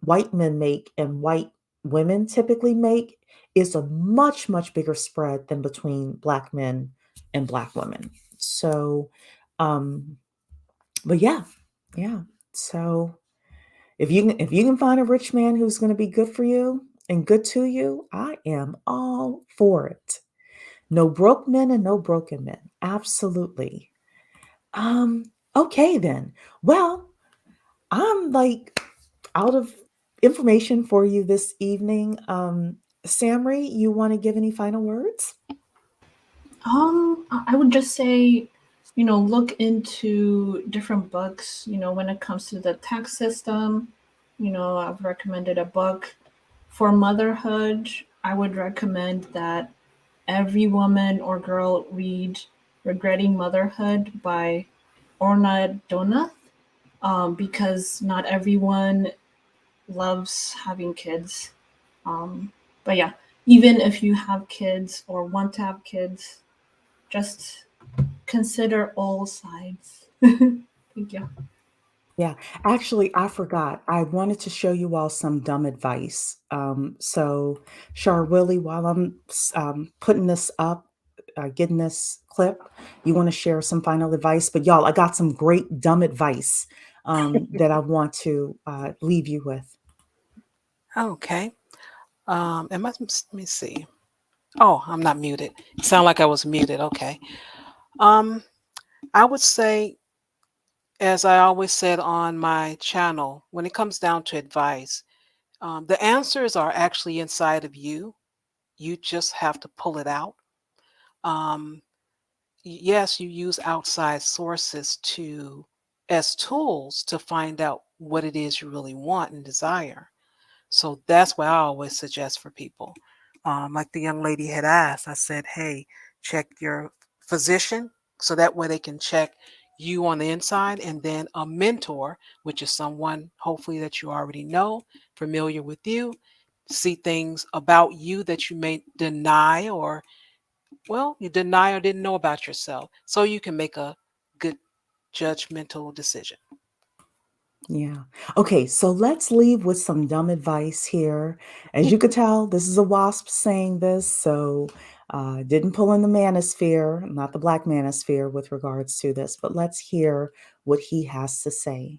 A: white men make and white women typically make is a much, much bigger spread than between black men and black women. So, um, but yeah, yeah. So if you can find a rich man who's going to be good for you and good to you, I am all for it. No broke men and no broken men. Absolutely. Um, okay then. Well, I'm like out of information for you this evening. Samri, you want to give any final words?
C: I would just say, look into different books, when it comes to the tax system. I've recommended a book for motherhood. I would recommend that every woman or girl read Regretting Motherhood by Orna Donath, because not everyone loves having kids. But yeah, even if you have kids or want to have kids, just consider all sides. Thank you.
A: Yeah, actually, I forgot. I wanted to show you all some dumb advice. So, Char Willie, while I'm putting this up, getting this clip, you want to share some final advice? But y'all, I got some great dumb advice that I want to leave you with.
B: Okay. Let me see. Oh, I'm not muted. Sound like I was muted. Okay. Um, I would say, as I always said on my channel, when it comes down to advice, the answers are actually inside of you. You just have to pull it out. Um, yes, you use outside sources to as tools to find out what it is you really want and desire. So that's what I always suggest for people. Like the young lady had asked, I said, hey, check your physician so that way they can check you on the inside, and then a mentor, which is someone hopefully that you already know, familiar with you, see things about you that you may deny or, well, you deny or didn't know about yourself, so you can make a good judgmental decision.
A: Yeah. Okay, so let's leave with some dumb advice here. As you could tell, this is a wasp saying this, so didn't pull in the manosphere, not the black manosphere with regards to this, but let's hear what he has to say.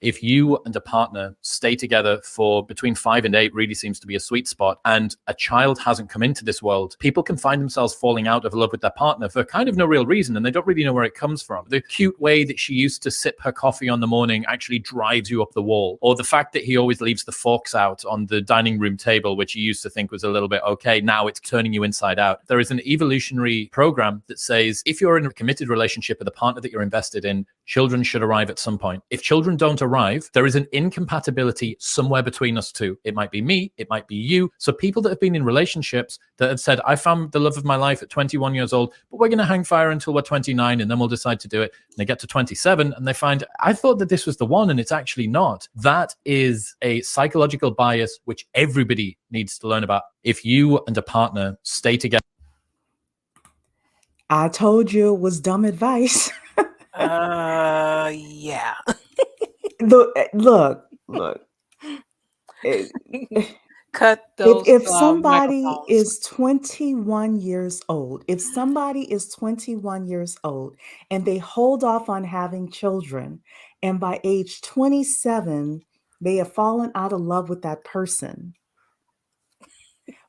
D: If you and a partner stay together for between 5 and 8, really seems to be a sweet spot, and a child hasn't come into this world, people can find themselves falling out of love with their partner for kind of no real reason, and they don't really know where it comes from. The cute way that she used to sip her coffee on the morning actually drives you up the wall, or the fact that he always leaves the forks out on the dining room table, which you used to think was a little bit okay, now it's turning you inside out. There is an evolutionary program that says if you're in a committed relationship with a partner that you're invested in, children should arrive at some point. If children don't arrive, there is an incompatibility somewhere between us two. It might be me, it might be you. So people that have been in relationships that have said, I found the love of my life at 21 years old, but we're going to hang fire until we're 29 and then we'll decide to do it. And they get to 27 and they find, I thought that this was the one and it's actually not. That is a psychological bias which everybody needs to learn about. If you and a partner stay together.
A: I told you it was dumb advice.
B: Yeah.
A: Look. It,
B: Cut
A: if
B: those
A: if somebody
B: microphones.
A: is 21 years old, if somebody is 21 years old and they hold off on having children, and by age 27 they have fallen out of love with that person,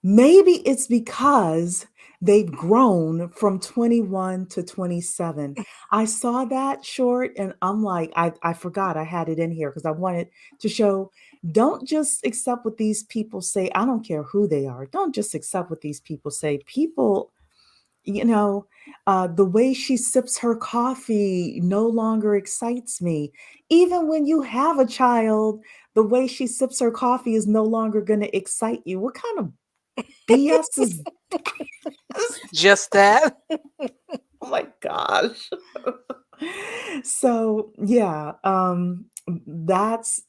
A: Maybe it's because they've grown from 21 to 27. I saw that short and I'm like, I forgot I had it in here because I wanted to show, don't just accept what these people say. I don't care who they are. Don't just accept what these people say. People, you know, the way she sips her coffee no longer excites me. Even when you have a child, the way she sips her coffee is no longer going to excite you. What kind of BS is this?
B: Just that.
A: Oh my gosh. So yeah, that's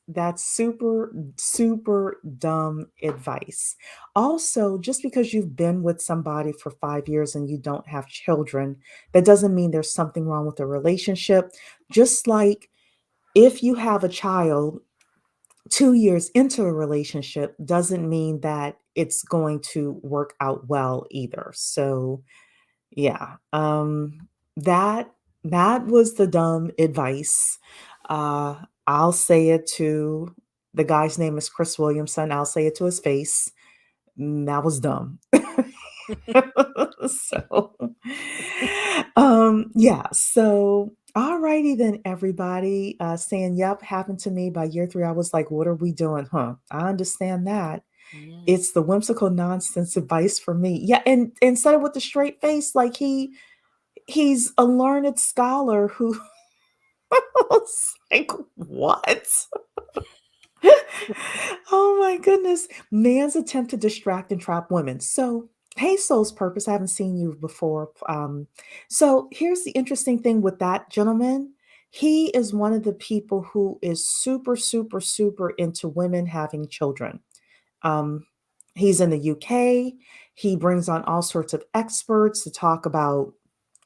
A: super dumb advice. Also, just because you've been with somebody for 5 years and you don't have children, that doesn't mean there's something wrong with the relationship. Just like if you have a child 2 years into a relationship doesn't mean that it's going to work out well either. So yeah, that that was the dumb advice. Uh, I'll say it to the guy's name is Chris Williamson. I'll say it to his face. That was dumb. So, yeah. So, alrighty then, everybody. Saying "Yep" happened to me by year 3. I was like, "What are we doing?" Huh? I understand that.
B: Mm.
A: It's the whimsical nonsense advice for me. Yeah, and said it with a straight face, like he's a learned scholar who was like, what? Oh my goodness. Man's attempt to distract and trap women. So, hey, Soul's Purpose, I haven't seen you before. So, here's the interesting thing with that gentleman. He is one of the people who is super into women having children. Um, he's in the UK. He brings on all sorts of experts to talk about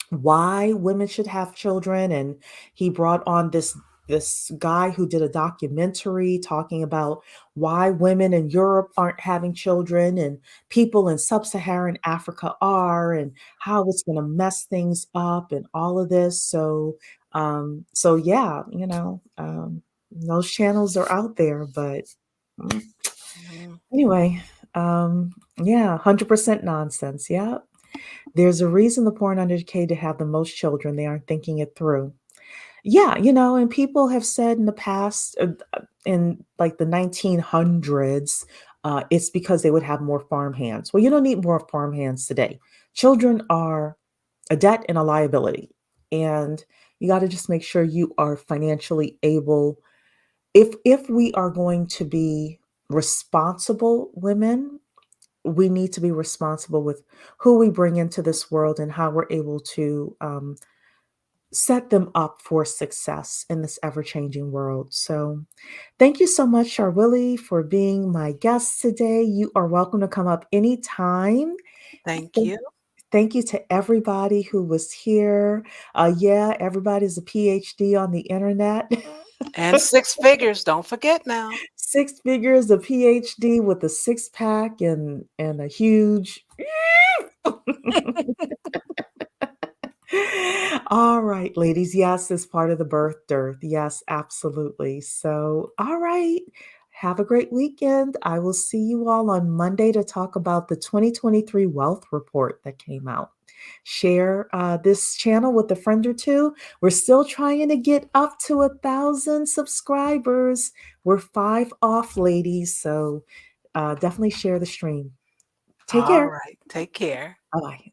A: why women should have children, and he brought on this guy who did a documentary talking about why women in Europe aren't having children and people in sub-Saharan Africa are, and how it's going to mess things up and all of this. So yeah, those channels are out there, but mm,
B: Mhm.
A: anyway, yeah, 100% nonsense. Yeah. There's a reason the poor and undereducated have the most children. They aren't thinking it through. Yeah, and people have said in the past, in like the 1900s, it's because they would have more farm hands. Well, you don't need more farm hands today. Children are a debt and a liability. And you got to just make sure you are financially able. If we are going to be responsible women, we need to be responsible with who we bring into this world and how we're able to set them up for success in this ever changing world. So, thank you so much, Charwillie, for being my guest today. You are welcome to come up anytime.
B: Thank
A: Thank
B: you.
A: thank you to everybody who was here. Yeah, everybody's a PhD on the internet.
B: And 6 figures, don't forget now.
A: 6 figures, a PhD with a six pack and a huge. All right, ladies. Yes, it's part of the birth dearth. Yes, absolutely. So, all right. Have a great weekend. I will see you all on Monday to talk about the 2023 wealth report that came out. Share this channel with a friend or two. We're still trying to get up to 1,000 subscribers. We're 5 off, ladies. So definitely share the stream. Take
B: All
A: care.
B: right. Take care.
A: Bye bye.